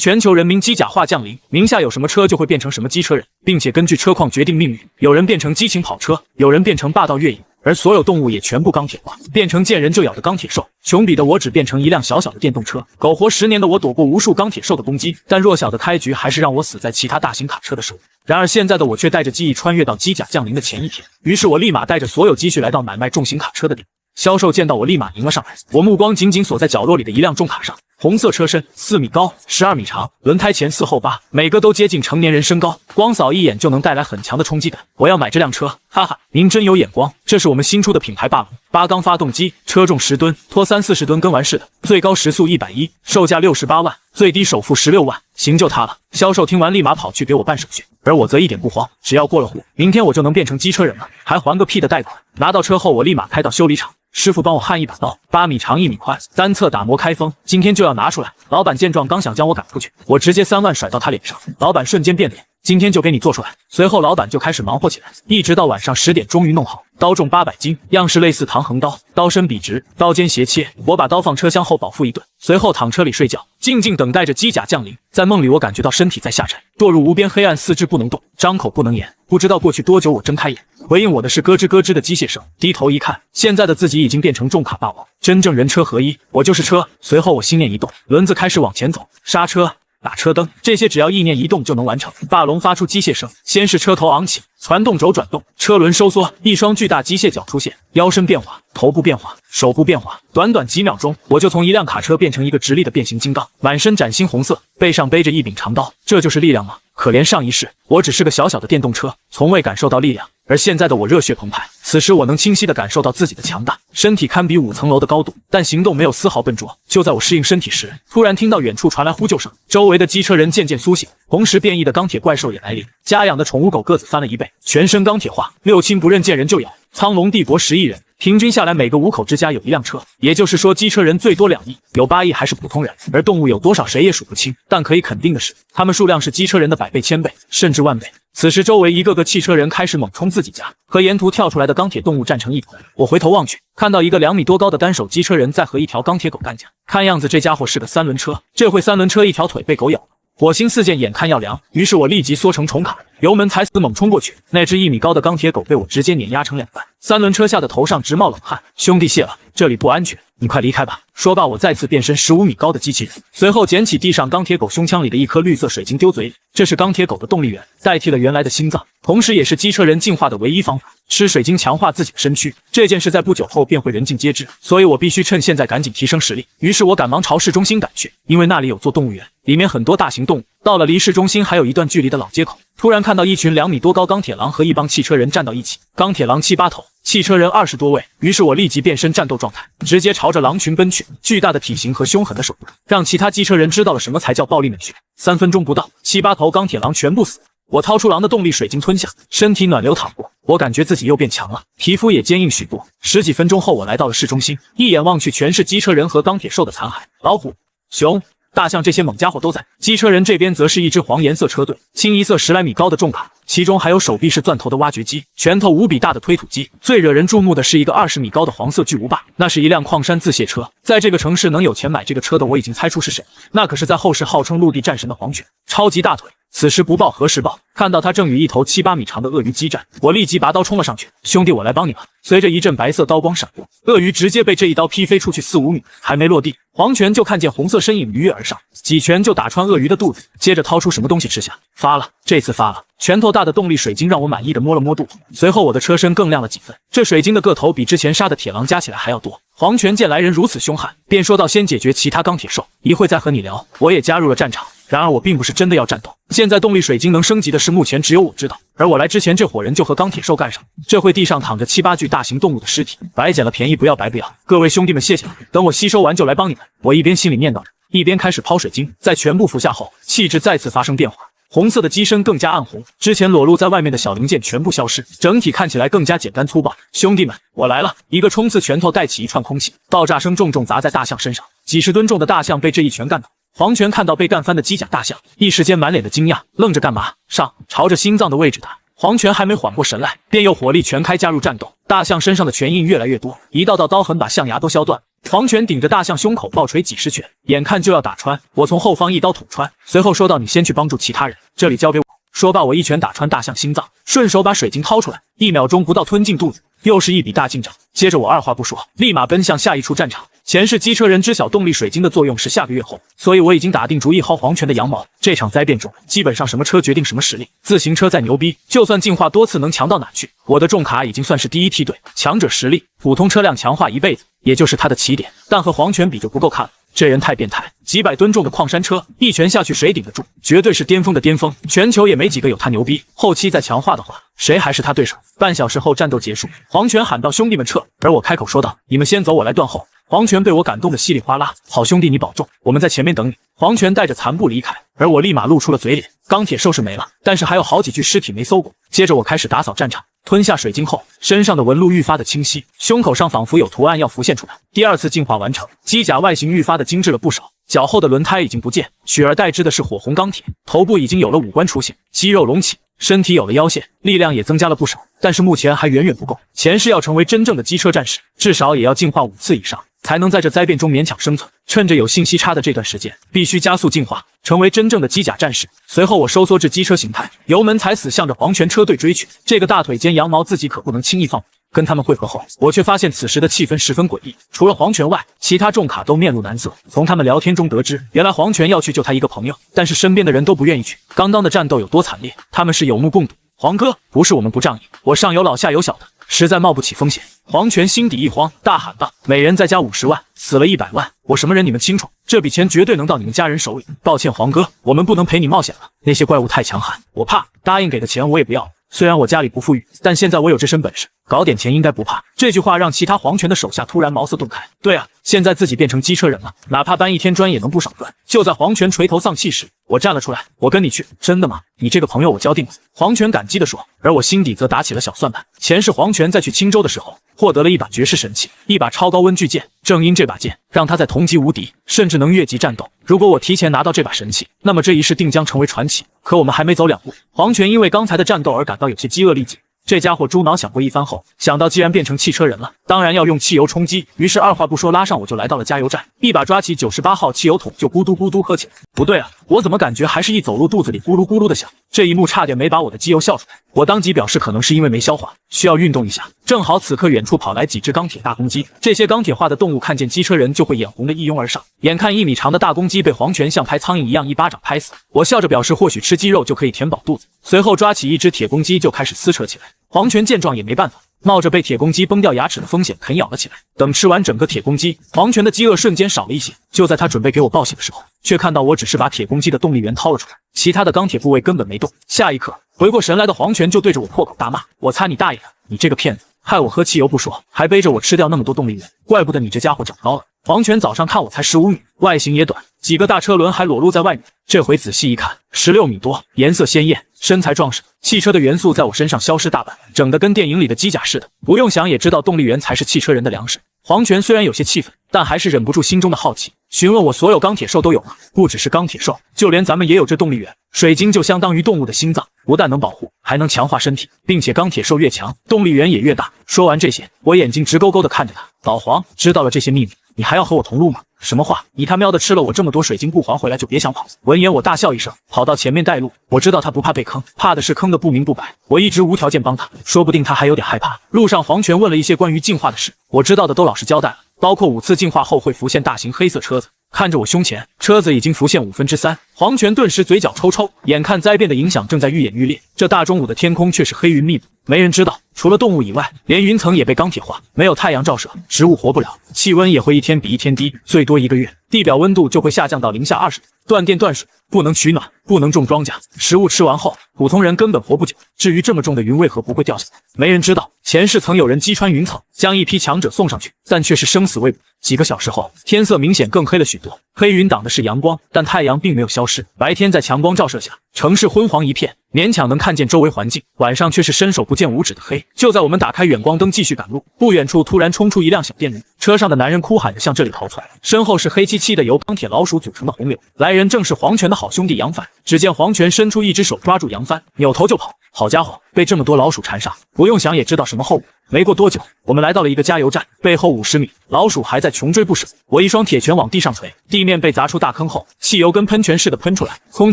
全球人民机甲化降临，名下有什么车就会变成什么机车人，并且根据车况决定命运。有人变成激情跑车，有人变成霸道越野，而所有动物也全部钢铁化，变成见人就咬的钢铁兽。穷比的我只变成一辆小小的电动车，苟活10年的我躲过无数钢铁兽的攻击，但弱小的开局还是让我死在其他大型卡车的手里。然而现在的我却带着记忆穿越到机甲降临的前一天，于是我立马带着所有积蓄来到买卖重型卡车的地。销售见到我立马迎了上来，我目光紧紧锁在角落里的一辆重卡上，红色车身，4米高，12米长，轮胎前4后8，每个都接近成年人身高，光扫一眼就能带来很强的冲击感。我要买这辆车，哈哈，您真有眼光！这是我们新出的品牌霸龙，8缸发动机，车重10吨，拖30-40吨跟完似的，最高时速110，售价68万，最低首付16万，行就它了。销售听完立马跑去给我办手续，而我则一点不慌，只要过了户，明天我就能变成机车人了，还还个屁的贷款！拿到车后，我立马开到修理厂。师傅帮我焊一把刀，8米长1米宽，单侧打磨开封，今天就要拿出来。老板见状，刚想将我赶出去，我直接3万甩到他脸上，老板瞬间变脸，今天就给你做出来。随后老板就开始忙活起来，一直到晚上10点终于弄好。刀重800斤，样式类似唐横刀，刀身笔直，刀尖斜切。我把刀放车厢后饱腹一顿，随后躺车里睡觉，静静等待着机甲降临。在梦里，我感觉到身体在下沉，堕入无边黑暗，四肢不能动，张口不能言。不知道过去多久，我睁开眼，回应我的是咯吱咯吱的机械声。低头一看，现在的自己已经变成重卡霸王，真正人车合一，我就是车。随后我心念一动，轮子开始往前走，刹车、打车灯，这些只要意念一动就能完成。霸龙发出机械声，先是车头昂起，传动轴转动，车轮收缩，一双巨大机械脚出现，腰身变化，头部变化，手部变化，短短几秒钟，我就从一辆卡车变成一个直立的变形金刚，满身崭新红色，背上背着一柄长刀，这就是力量吗？可怜上一世，我只是个小小的电动车，从未感受到力量，而现在的我热血澎湃。此时我能清晰地感受到自己的强大，身体堪比5层楼的高度，但行动没有丝毫笨拙。就在我适应身体时，突然听到远处传来呼救声，周围的机车人渐渐苏醒，同时变异的钢铁怪兽也来临。家养的宠物狗个子翻了1倍，全身钢铁化，六亲不认，见人就咬。苍龙帝国10亿人，平均下来每个5口之家有一辆车，也就是说机车人最多2亿，有8亿还是普通人，而动物有多少谁也数不清。但可以肯定的是，它们数量是机车人的100倍、1000倍，甚至万倍。此时周围一个个汽车人开始猛冲自己家，和沿途跳出来的钢铁动物战成一团。我回头望去，看到一个2米多高的单手机车人在和一条钢铁狗干架，看样子这家伙是个3轮车，这回3轮车一条腿被狗咬了。火星4溅眼看要凉，于是我立即缩成重卡，油门踩死猛冲过去。那只1米高的钢铁狗被我直接碾压成2半，3轮车吓得头上直冒冷汗。兄弟谢了，这里不安全，你快离开吧。说罢，我再次变身15米高的机器人，随后捡起地上钢铁狗胸腔里的一颗绿色水晶丢嘴里，这是钢铁狗的动力源，代替了原来的心脏，同时也是机车人进化的唯一方法。吃水晶强化自己的身躯，这件事在不久后便会人尽皆知，所以我必须趁现在赶紧提升实力。于是我赶忙朝市中心赶去，因为那里有座动物园，里面很多大型动物。到了离市中心还有一段距离的老街口，突然看到一群2米多高钢铁狼和一帮汽车人站到一起，钢铁狼7、8头，汽车人20多位。于是我立即变身战斗状态，直接朝着狼群奔去。巨大的体型和凶狠的手段，让其他机车人知道了什么才叫暴力美学。3分钟不到，7、8头钢铁狼全部死。我掏出狼的动力水晶吞下，身体暖流淌过，我感觉自己又变强了，皮肤也坚硬许多。10几分钟后，我来到了市中心，一眼望去全是机车人和钢铁兽的残骸，老虎、熊、大象这些猛家伙都在。机车人这边则是一支黄颜色车队，清一色10来米高的重卡，其中还有手臂是钻头的挖掘机，拳头无比大的推土机。最惹人注目的是一个20米高的黄色巨无霸，那是一辆矿山自卸车。在这个城市能有钱买这个车的，我已经猜出是谁，那可是在后世号称陆地战神的黄犬，超级大腿。此时不报何时报？看到他正与一头7、8米长的鳄鱼激战，我立即拔刀冲了上去。兄弟，我来帮你了！随着一阵白色刀光闪过，鳄鱼直接被这一刀劈飞出去4、5米，还没落地，黄泉就看见红色身影鱼跃而上，几拳就打穿鳄鱼的肚子，接着掏出什么东西吃下。发了，这次发了！拳头大的动力水晶让我满意的摸了摸肚子，随后我的车身更亮了几分。这水晶的个头比之前杀的铁狼加起来还要多。黄泉见来人如此凶悍，便说道：“先解决其他钢铁兽，一会再和你聊。”我也加入了战场。然而我并不是真的要战斗，现在动力水晶能升级的事目前只有我知道，而我来之前这伙人就和钢铁兽干上，这会地上躺着7、8具大型动物的尸体，白捡了便宜不要白不要，各位兄弟们谢谢了，等我吸收完就来帮你们。我一边心里念叨着，一边开始抛水晶，在全部服下后，气质再次发生变化，红色的机身更加暗红，之前裸露在外面的小零件全部消失，整体看起来更加简单粗暴。兄弟们，我来了！一个冲刺拳头带起一串空气，爆炸声重重砸在大象身上，几十吨重的大象被这一拳干倒。黄泉看到被干翻的机甲大象，一时间满脸的惊讶，愣着干嘛？上，朝着心脏的位置打。黄泉还没缓过神来，便又火力全开加入战斗。大象身上的拳印越来越多，一道道刀痕把象牙都削断，黄泉顶着大象胸口暴锤几十拳，眼看就要打穿，我从后方一刀捅穿，随后说道：“你先去帮助其他人，这里交给我。”说罢，我一拳打穿大象心脏，顺手把水晶掏出来，1秒钟不到吞进肚子，又是一笔大进账。接着我二话不说，立马奔向下一处战场。前世机车人知晓动力水晶的作用是下个月后，所以我已经打定主意薅黄泉的羊毛。这场灾变中，基本上什么车决定什么实力。自行车再牛逼，就算进化多次能强到哪去？我的重卡已经算是第一梯队，强者实力，普通车辆强化一辈子，也就是他的起点。但和黄泉比就不够看了。这人太变态，几百吨重的矿山车，一拳下去谁顶得住？绝对是巅峰的巅峰，全球也没几个有他牛逼。后期再强化的话，谁还是他对手？半小时后战斗结束，黄泉喊道：“兄弟们撤！”而我开口说道：“你们先走，我来断后。”黄泉被我感动的稀里哗啦：“好兄弟，你保重，我们在前面等你。”黄泉带着残部离开，而我立马露出了嘴脸。钢铁兽是没了，但是还有好几具尸体没搜过。接着我开始打扫战场。吞下水晶后，身上的纹路愈发的清晰，胸口上仿佛有图案要浮现出来。第二次进化完成，机甲外形愈发的精致了不少，脚后的轮胎已经不见，取而代之的是火红钢铁。头部已经有了五官雏形，肌肉隆起，身体有了腰线，力量也增加了不少，但是目前还远远不够。前世要成为真正的机车战士，至少也要进化5次以上，才能在这灾变中勉强生存。趁着有信息差的这段时间，必须加速进化，成为真正的机甲战士。随后我收缩至机车形态，油门踩死，向着黄泉车队追去。这个大腿间羊毛自己可不能轻易放。跟他们会合后，我却发现此时的气氛十分诡异。除了黄泉外，其他重卡都面露难色。从他们聊天中得知，原来黄泉要去救他一个朋友，但是身边的人都不愿意去。刚刚的战斗有多惨烈，他们是有目共睹。黄哥，不是我们不仗义，我上有老下有小的，实在冒不起风险。黄泉心底一慌，大喊道：“每人再加50万，死了100万，我什么人你们清楚？这笔钱绝对能到你们家人手里。抱歉，黄哥，我们不能陪你冒险了，那些怪物太强悍，我怕。答应给的钱我也不要。虽然我家里不富裕，但现在我有这身本事，搞点钱应该不怕。”这句话让其他黄泉的手下突然茅塞顿开。对啊，现在自己变成机车人了，哪怕搬一天砖也能不少赚。就在黄泉垂头丧气时，我站了出来：“我跟你去。”“真的吗？你这个朋友我交定了。”黄泉感激地说。而我心底则打起了小算盘。前世黄泉在去青州的时候，获得了一把绝世神器，一把超高温巨剑。正因这把剑，让他在同级无敌，甚至能越级战斗。如果我提前拿到这把神器，那么这一世定将成为传奇。可我们还没走2步，黄泉因为刚才的战斗而感到有些饥饿力竭。这家伙猪脑想过一番后，想到既然变成汽车人了，当然要用汽油充饥，于是二话不说拉上我就来到了加油站，一把抓起98号汽油桶就咕嘟咕嘟喝起来。不对啊，我怎么感觉还是一走路肚子里咕噜咕噜的响？这一幕差点没把我的机油笑出来。我当即表示可能是因为没消化，需要运动一下。正好此刻远处跑来几只钢铁大公鸡，这些钢铁化的动物看见机车人就会眼红的一拥而上。眼看1米长的大公鸡被黄泉像拍苍蝇一样一巴掌拍死，我笑着表示或许吃鸡肉就可以填饱肚子，随后抓起一只铁公鸡就开始撕扯起来。黄泉见状也没办法，冒着被铁公鸡崩掉牙齿的风险啃咬了起来。等吃完整个铁公鸡，黄泉的饥饿瞬间少了一些。就在他准备给我报喜的时候，却看到我只是把铁公鸡的动力源掏了出来，其他的钢铁部位根本没动。下一刻，回过神来的黄泉就对着我破口大骂：“我擦你大爷的！你这个骗子，害我喝汽油不说，还背着我吃掉那么多动力源，怪不得你这家伙长高了。”黄泉早上看我才15米，外形也短，几个大车轮还裸露在外面。这回仔细一看，16米多，颜色鲜艳，身材壮实，汽车的元素在我身上消失大半，整得跟电影里的机甲似的。不用想也知道动力源才是汽车人的粮食。黄泉虽然有些气愤，但还是忍不住心中的好奇，询问我所有钢铁兽都有吗？不只是钢铁兽，就连咱们也有这动力源。水晶就相当于动物的心脏，不但能保护，还能强化身体，并且钢铁兽越强，动力源也越大。说完这些，我眼睛直勾勾地看着他。老黄，知道了这些秘密，你还要和我同路吗？什么话？你他喵的吃了我这么多水晶不还回来就别想跑。闻言我大笑一声，跑到前面带路。我知道他不怕被坑，怕的是坑的不明不白。我一直无条件帮他，说不定他还有点害怕。路上黄泉问了一些关于进化的事，我知道的都老实交代了，包括5次进化后会浮现大型黑色车子。看着我胸前，车子已经浮现3/5，黄泉顿时嘴角抽抽，眼看灾变的影响正在愈演愈烈。这大中午的天空却是黑云密布，没人知道，除了动物以外，连云层也被钢铁化，没有太阳照射，植物活不了，气温也会一天比一天低，最多1个月，地表温度就会下降到零下20度。断电断水，不能取暖，不能种庄稼，食物吃完后，普通人根本活不久。至于这么重的云为何不会掉下来，没人知道。前世曾有人击穿云层，将一批强者送上去，但却是生死未卜。几个小时后，天色明显更黑了许多，黑云挡的是阳光，但太阳并没有消失。白天在强光照射下，城市昏黄一片，勉强能看见周围环境，晚上却是伸手不见五指的黑。就在我们打开远光灯继续赶路，不远处突然冲出一辆小电驴，车上的男人哭喊着向这里逃窜，身后是黑漆漆的由钢铁老鼠组成的洪流。来人正是黄泉的好兄弟杨帆。只见黄泉伸出一只手抓住杨帆，扭头就跑。好家伙，被这么多老鼠缠上，不用想也知道什么后果。没过多久，我们来到了一个加油站，背后50米，老鼠还在穷追不舍。我一双铁拳往地上锤，地面被砸出大坑后，汽油跟喷泉似的喷出来，空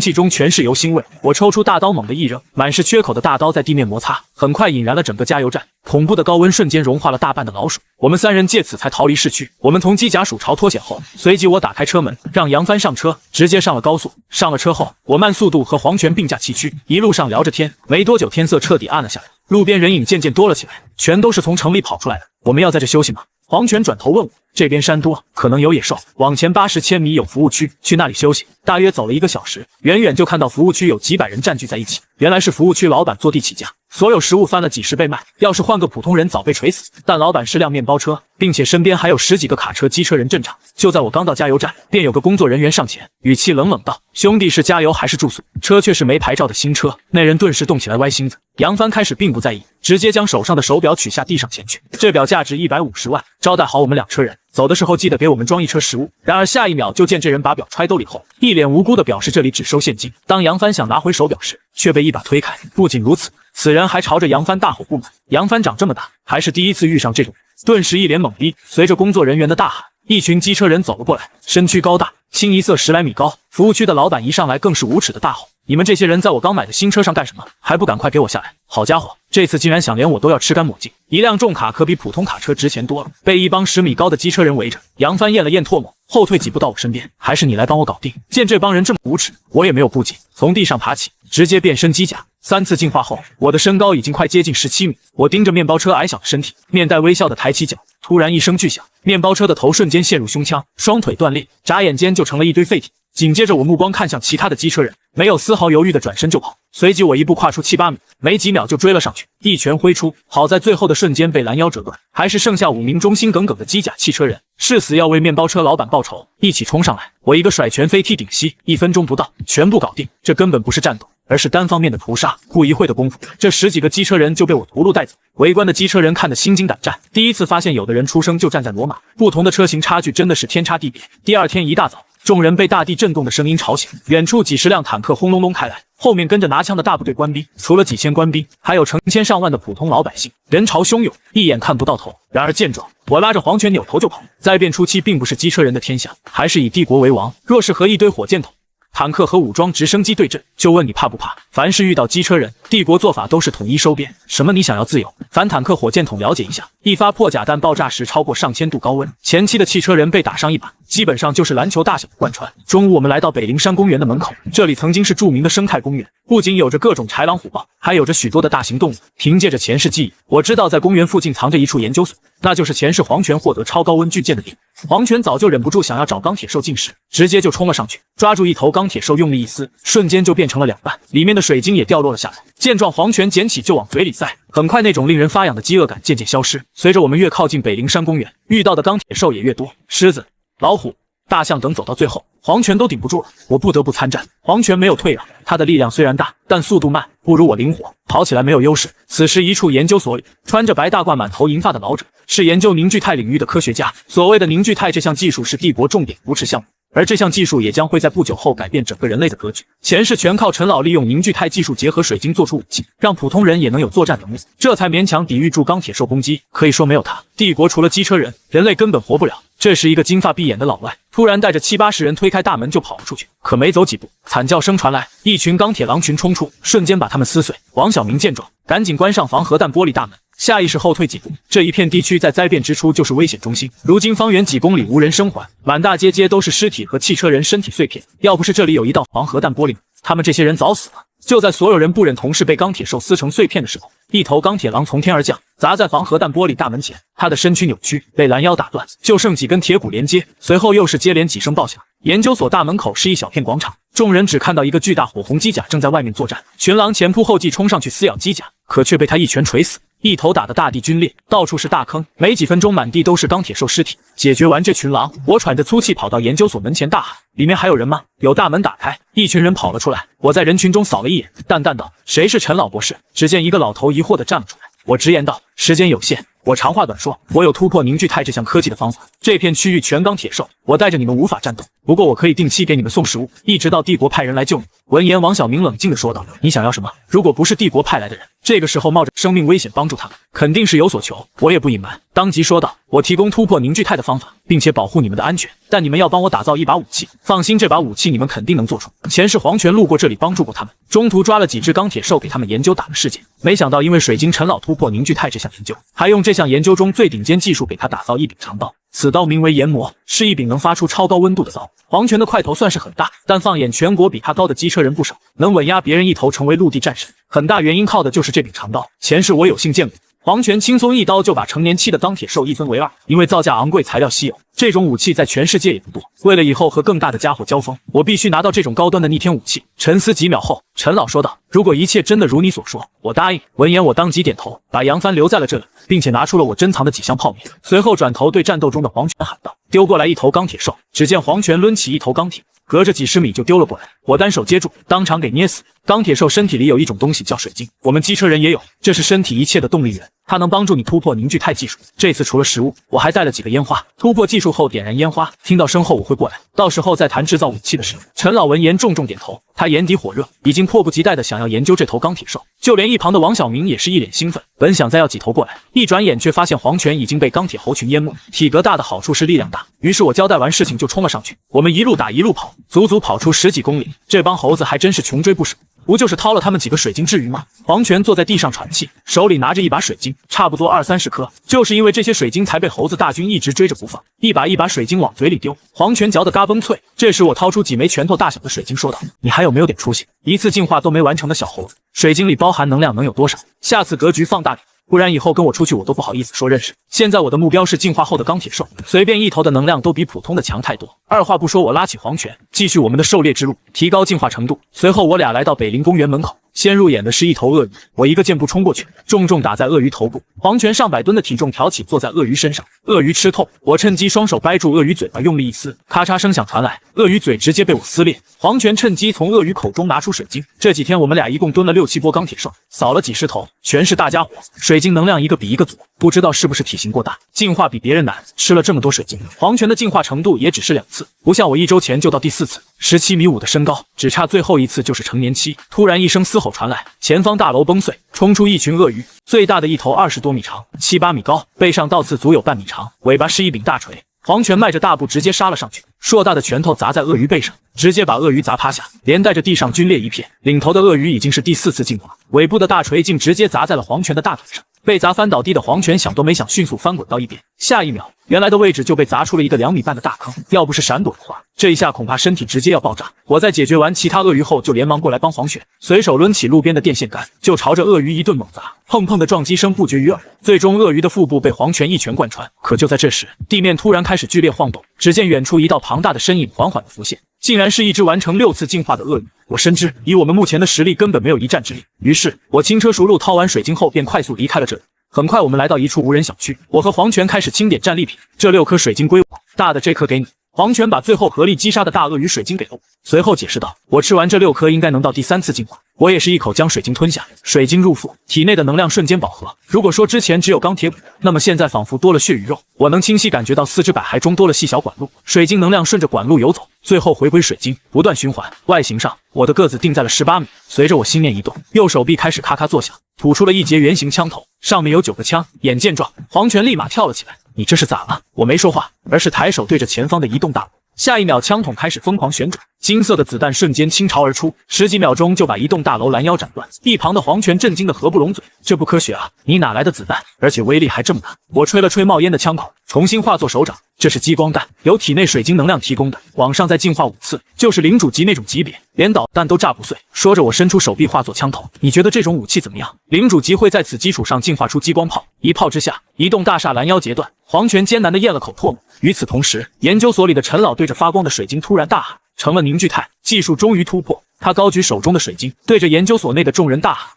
气中全是油腥味。我抽出大刀猛地一扔，满是缺口的大刀在地面摩擦，很快引燃了整个加油站。恐怖的高温瞬间融化了大半的老鼠，我们3人借此才逃离市区。我们从机甲鼠巢脱险后，随即我打开车门，让杨帆上车，直接上了高速。上了车后，我慢速度和黄泉并驾齐驱，一路上聊着天。没多久，天色彻底暗了下来，路边人影渐渐多了起来，全都是从城里跑出来的。我们要在这休息吗？黄泉转头问我，这边山多，可能有野兽，往前80千米有服务区，去那里休息。大约走了1个小时，远远就看到服务区有几百人占据在一起，原来是服务区老板坐地起价，所有食物翻了几10倍卖，要是换个普通人早被锤死。但老板是辆面包车，并且身边还有10几个卡车、机车人镇场。就在我刚到加油站，便有个工作人员上前，语气冷冷道：“兄弟，是加油还是住宿？”车却是没牌照的新车。那人顿时动起来歪心思。杨帆开始并不在意，直接将手上的手表取下地上前去。这表价值150万，招待好我们2车人，走的时候记得给我们装1车食物。然而下一秒就见这人把表揣兜里后，一脸无辜地表示这里只收现金。当杨帆想拿回手表时，却被一把推开。不仅如此，此人还朝着杨帆大吼不满。杨帆长这么大，还是第一次遇上这种人，顿时一脸懵逼。随着工作人员的大喊，一群机车人走了过来，身躯高大，清一色10来米高。服务区的老板一上来更是无耻的大吼：“你们这些人在我刚买的新车上干什么？还不赶快给我下来！”好家伙，这次竟然想连我都要吃干抹净。一辆重卡可比普通卡车值钱多了，被一帮10米高的机车人围着。杨帆咽了咽唾沫，后退几步到我身边：“还是你来帮我搞定。”见这帮人这么无耻，我也没有顾忌，从地上爬起，直接变身机甲。3次进化后，我的身高已经快接近17米。我盯着面包车矮小的身体，面带微笑的抬起脚。突然一声巨响，面包车的头瞬间陷入胸腔，双腿断裂，眨眼间就成了一堆废体。紧接着我目光看向其他的机车人，没有丝毫犹豫的转身就跑。随即我一步跨出7、8米，没几秒就追了上去，一拳挥出，好在最后的瞬间被拦腰折断，还是剩下5名忠心耿耿的机甲汽车人，誓死要为面包车老板报仇，一起冲上来。我一个甩拳飞踢顶膝，1分钟不到全部搞定。这根本不是战斗，而是单方面的屠杀。不一会的功夫，这10几个机车人就被我屠戮带走。围观的机车人看得心惊胆战，第一次发现有的人出生就站在罗马，不同的车型差距真的是天差地别。第二天一大早，众人被大地震动的声音吵醒，远处几10辆坦克轰隆隆开来，后面跟着拿枪的大部队官兵，除了几千官兵，还有成千上万的普通老百姓，人潮汹涌，一眼看不到头。然而见状，我拉着黄泉扭头就跑。灾变初期并不是机车人的天下，还是以帝国为王。若是和一堆火箭筒、坦克和武装直升机对阵，就问你怕不怕？凡是遇到机车人，帝国做法都是统一收编。什么你想要自由？反坦克、火箭筒了解一下，一发破甲弹爆炸时超过上千度高温，前期的汽车人被打伤一把，基本上就是篮球大小的贯穿。中午我们来到北陵山公园的门口，这里曾经是著名的生态公园，不仅有着各种豺狼虎豹，还有着许多的大型动物。凭借着前世记忆，我知道在公园附近藏着一处研究所，那就是前世黄泉获得超高温巨剑的地方。黄泉早就忍不住想要找钢铁兽进食，直接就冲了上去，抓住一头钢铁兽，用力一撕，瞬间就变成了2半，里面的水晶也掉落了下来。见状，黄泉捡起就往嘴里塞。很快，那种令人发痒的饥饿感渐渐消失。随着我们越靠近北陵山公园，遇到的钢铁兽也越多，狮子、老虎、大象等，走到最后，黄泉都顶不住了，我不得不参战。黄泉没有退让，他的力量虽然大，但速度慢，不如我灵活，跑起来没有优势。此时一处研究所里，穿着白大褂、满头银发的老者，是研究凝聚态领域的科学家。所谓的凝聚态这项技术是帝国重点扶持项目，而这项技术也将会在不久后改变整个人类的格局。前世全靠陈老利用凝聚态技术结合水晶做出武器，让普通人也能有作战能力，这才勉强抵御住钢铁兽攻击。可以说没有他，帝国除了机车人，人类根本活不了。这时一个金发碧眼的老外突然带着7、80人推开大门就跑了出去，可没走几步，惨叫声传来，一群钢铁狼群冲出，瞬间把他们撕碎。王小明见状，赶紧关上防核弹玻璃大门，下意识后退几步。这一片地区在灾变之初就是危险中心，如今方圆几公里无人生还，满大街街都是尸体和汽车人身体碎片。要不是这里有一道防核弹玻璃，他们这些人早死了。就在所有人不忍同事被钢铁兽撕成碎片的时候，一头钢铁狼从天而降，砸在防核弹玻璃大门前，他的身躯扭曲，被拦腰打断，就剩几根铁骨连接。随后又是接连几声爆响。研究所大门口是一小片广场，众人只看到一个巨大火红机甲正在外面作战，群狼前仆后继冲上去撕咬机甲，可却被他一拳锤死。一头打得大地皲裂，到处是大坑，没几分钟满地都是钢铁兽尸体。解决完这群狼，我喘着粗气跑到研究所门前大喊：“里面还有人吗？”有大门打开，一群人跑了出来。我在人群中扫了一眼，淡淡道：“谁是陈老博士？”只见一个老头疑惑地站了出来。我直言道：“时间有限，我长话短说，我有突破凝聚态这项科技的方法。这片区域全钢铁兽，我带着你们无法战斗，不过我可以定期给你们送食物，一直到帝国派人来救你。”闻言，王小明冷静地说道：“你想要什么？如果不是帝国派来的人，这个时候冒着生命危险帮助他们，肯定是有所求。”我也不隐瞒，当即说道：“我提供突破凝聚态的方法，并且保护你们的安全，但你们要帮我打造一把武器。放心，这把武器你们肯定能做出。前世黄泉路过这里帮助过他们，中途抓了几只钢铁兽给他们研究打了世界。没想到因为水晶陈老突破凝聚态这项研究，还用这项研究中最顶尖技术给他打造一柄长刀。此刀名为炎魔，是一柄能发出超高温度的刀。黄泉的块头算是很大，但放眼全国比他高的机车人不少，能稳压别人一头成为陆地战神。很大原因靠的就是这柄长刀。前世我有幸见过。”黄泉轻松一刀就把成年期的钢铁兽一分为二，因为造价昂贵，材料稀有，这种武器在全世界也不多。为了以后和更大的家伙交锋，我必须拿到这种高端的逆天武器。沉思几秒后，陈老说道：“如果一切真的如你所说，我答应。”闻言，我当即点头，把杨帆留在了这里，并且拿出了我珍藏的几箱泡面。随后转头对战斗中的黄泉喊道：“丢过来一头钢铁兽！”只见黄泉抡起一头钢铁，隔着几十米就丢了过来，我单手接住，当场给捏死。钢铁兽身体里有一种东西叫水晶，我们机车人也有，这是身体一切的动力源，它能帮助你突破凝聚态技术。这次除了食物，我还带了几个烟花，突破技术后点燃烟花，听到身后我会过来，到时候再谈制造武器的事。陈老闻言重重点头，他眼底火热，已经迫不及待的想要研究这头钢铁兽，就连一旁的王小明也是一脸兴奋，本想再要几头过来，一转眼却发现黄泉已经被钢铁猴群淹没。体格大的好处是力量大，于是我交代完事情就冲了上去，我们一路打一路跑，足足跑出10几公里，这帮猴子还真是穷追不舍。不就是掏了他们几个水晶至于吗？黄泉坐在地上喘气，手里拿着一把水晶，差不多20-30颗。就是因为这些水晶才被猴子大军一直追着不放，一把水晶往嘴里丢，黄泉嚼得嘎嘣脆。这时我掏出几枚拳头大小的水晶，说道：“你还有没有点出息？一次进化都没完成的小猴子，水晶里包含能量能有多少？下次格局放大点。不然以后跟我出去我都不好意思说认识。现在我的目标是进化后的钢铁兽，随便一头的能量都比普通的强太多。二话不说，我拉起黄泉，继续我们的狩猎之路，提高进化程度。随后我俩来到北陵公园门口，先入眼的是一头鳄鱼，我一个箭步冲过去，重重打在鳄鱼头部。黄泉上百吨的体重挑起，坐在鳄鱼身上，鳄鱼吃痛，我趁机双手掰住鳄鱼嘴巴，用力一撕，咔嚓声响传来，鳄鱼嘴直接被我撕裂。黄泉趁机从鳄鱼口中拿出水晶。这几天我们俩一共蹲了6-7波钢铁兽，扫了几十头，全是大家伙，水晶能量一个比一个足，不知道是不是体型过大，进化比别人难。吃了这么多水晶，黄泉的进化程度也只是2次，不像我1周前就到第4次，17.5米的身高，只差最后一次就是成年期。突然一声嘶吼传来，前方大楼崩碎，冲出一群鳄鱼，最大的一头20多米长，7-8米高，背上倒刺足有半米长，尾巴是一柄大锤。黄泉迈着大步直接杀了上去，硕大的拳头砸在鳄鱼背上，直接把鳄鱼砸趴下，连带着地上龟裂一片。领头的鳄鱼已经是第4次进化，尾部的大锤竟直接砸在了黄泉的大腿上，被砸翻倒地的黄泉想都没想，迅速翻滚到一边，下一秒原来的位置就被砸出了一个2米半的大坑，要不是闪躲的话，这一下恐怕身体直接要爆炸。我在解决完其他鳄鱼后，就连忙过来帮黄泉，随手抡起路边的电线杆，就朝着鳄鱼一顿猛砸，砰砰的撞击声不绝于耳。最终鳄鱼的腹部被黄泉一拳贯穿。可就在这时，地面突然开始剧烈晃动，只见远处一道庞大的身影缓缓的浮现，竟然是一只完成6次进化的鳄鱼。我深知以我们目前的实力根本没有一战之力，于是我轻车熟路掏完水晶后便快速离开了这里。很快我们来到一处无人小区，我和黄泉开始清点战利品，这6颗水晶归我，大的这颗给你。黄泉把最后合力击杀的大鳄鱼水晶给了我，随后解释道：“我吃完这6颗应该能到第3次进化。”我也是一口将水晶吞下，水晶入腹，体内的能量瞬间饱和。如果说之前只有钢铁骨，那么现在仿佛多了血与肉，我能清晰感觉到4肢百骸中多了细小管路，水晶能量顺着管路游走，最后回归水晶，不断循环。外形上，我的个子定在了18米。随着我心念一动，右手臂开始咔咔作响，吐出了一节圆形枪头，上面有9个枪。眼见状，黄泉立马跳了起来。你这是咋了？我没说话，而是抬手对着前方的一栋大楼。下一秒，枪筒开始疯狂旋转，金色的子弹瞬间倾巢而出，10几秒钟就把一栋大楼拦腰斩断。一旁的黄泉震惊的合不拢嘴，这不科学啊！你哪来的子弹？而且威力还这么大！我吹了吹冒烟的枪口，重新化作手掌，这是激光弹，由体内水晶能量提供的，往上再进化5次，就是领主级那种级别，连导弹都炸不碎。说着，我伸出手臂化作枪头。你觉得这种武器怎么样？领主级会在此基础上进化出激光炮，一炮之下，一栋大厦拦腰截断。黄泉艰难地咽了口唾沫。与此同时，研究所里的陈老对着发光的水晶突然大喊：“成了凝聚态，技术终于突破！”他高举手中的水晶，对着研究所内的众人大喊：“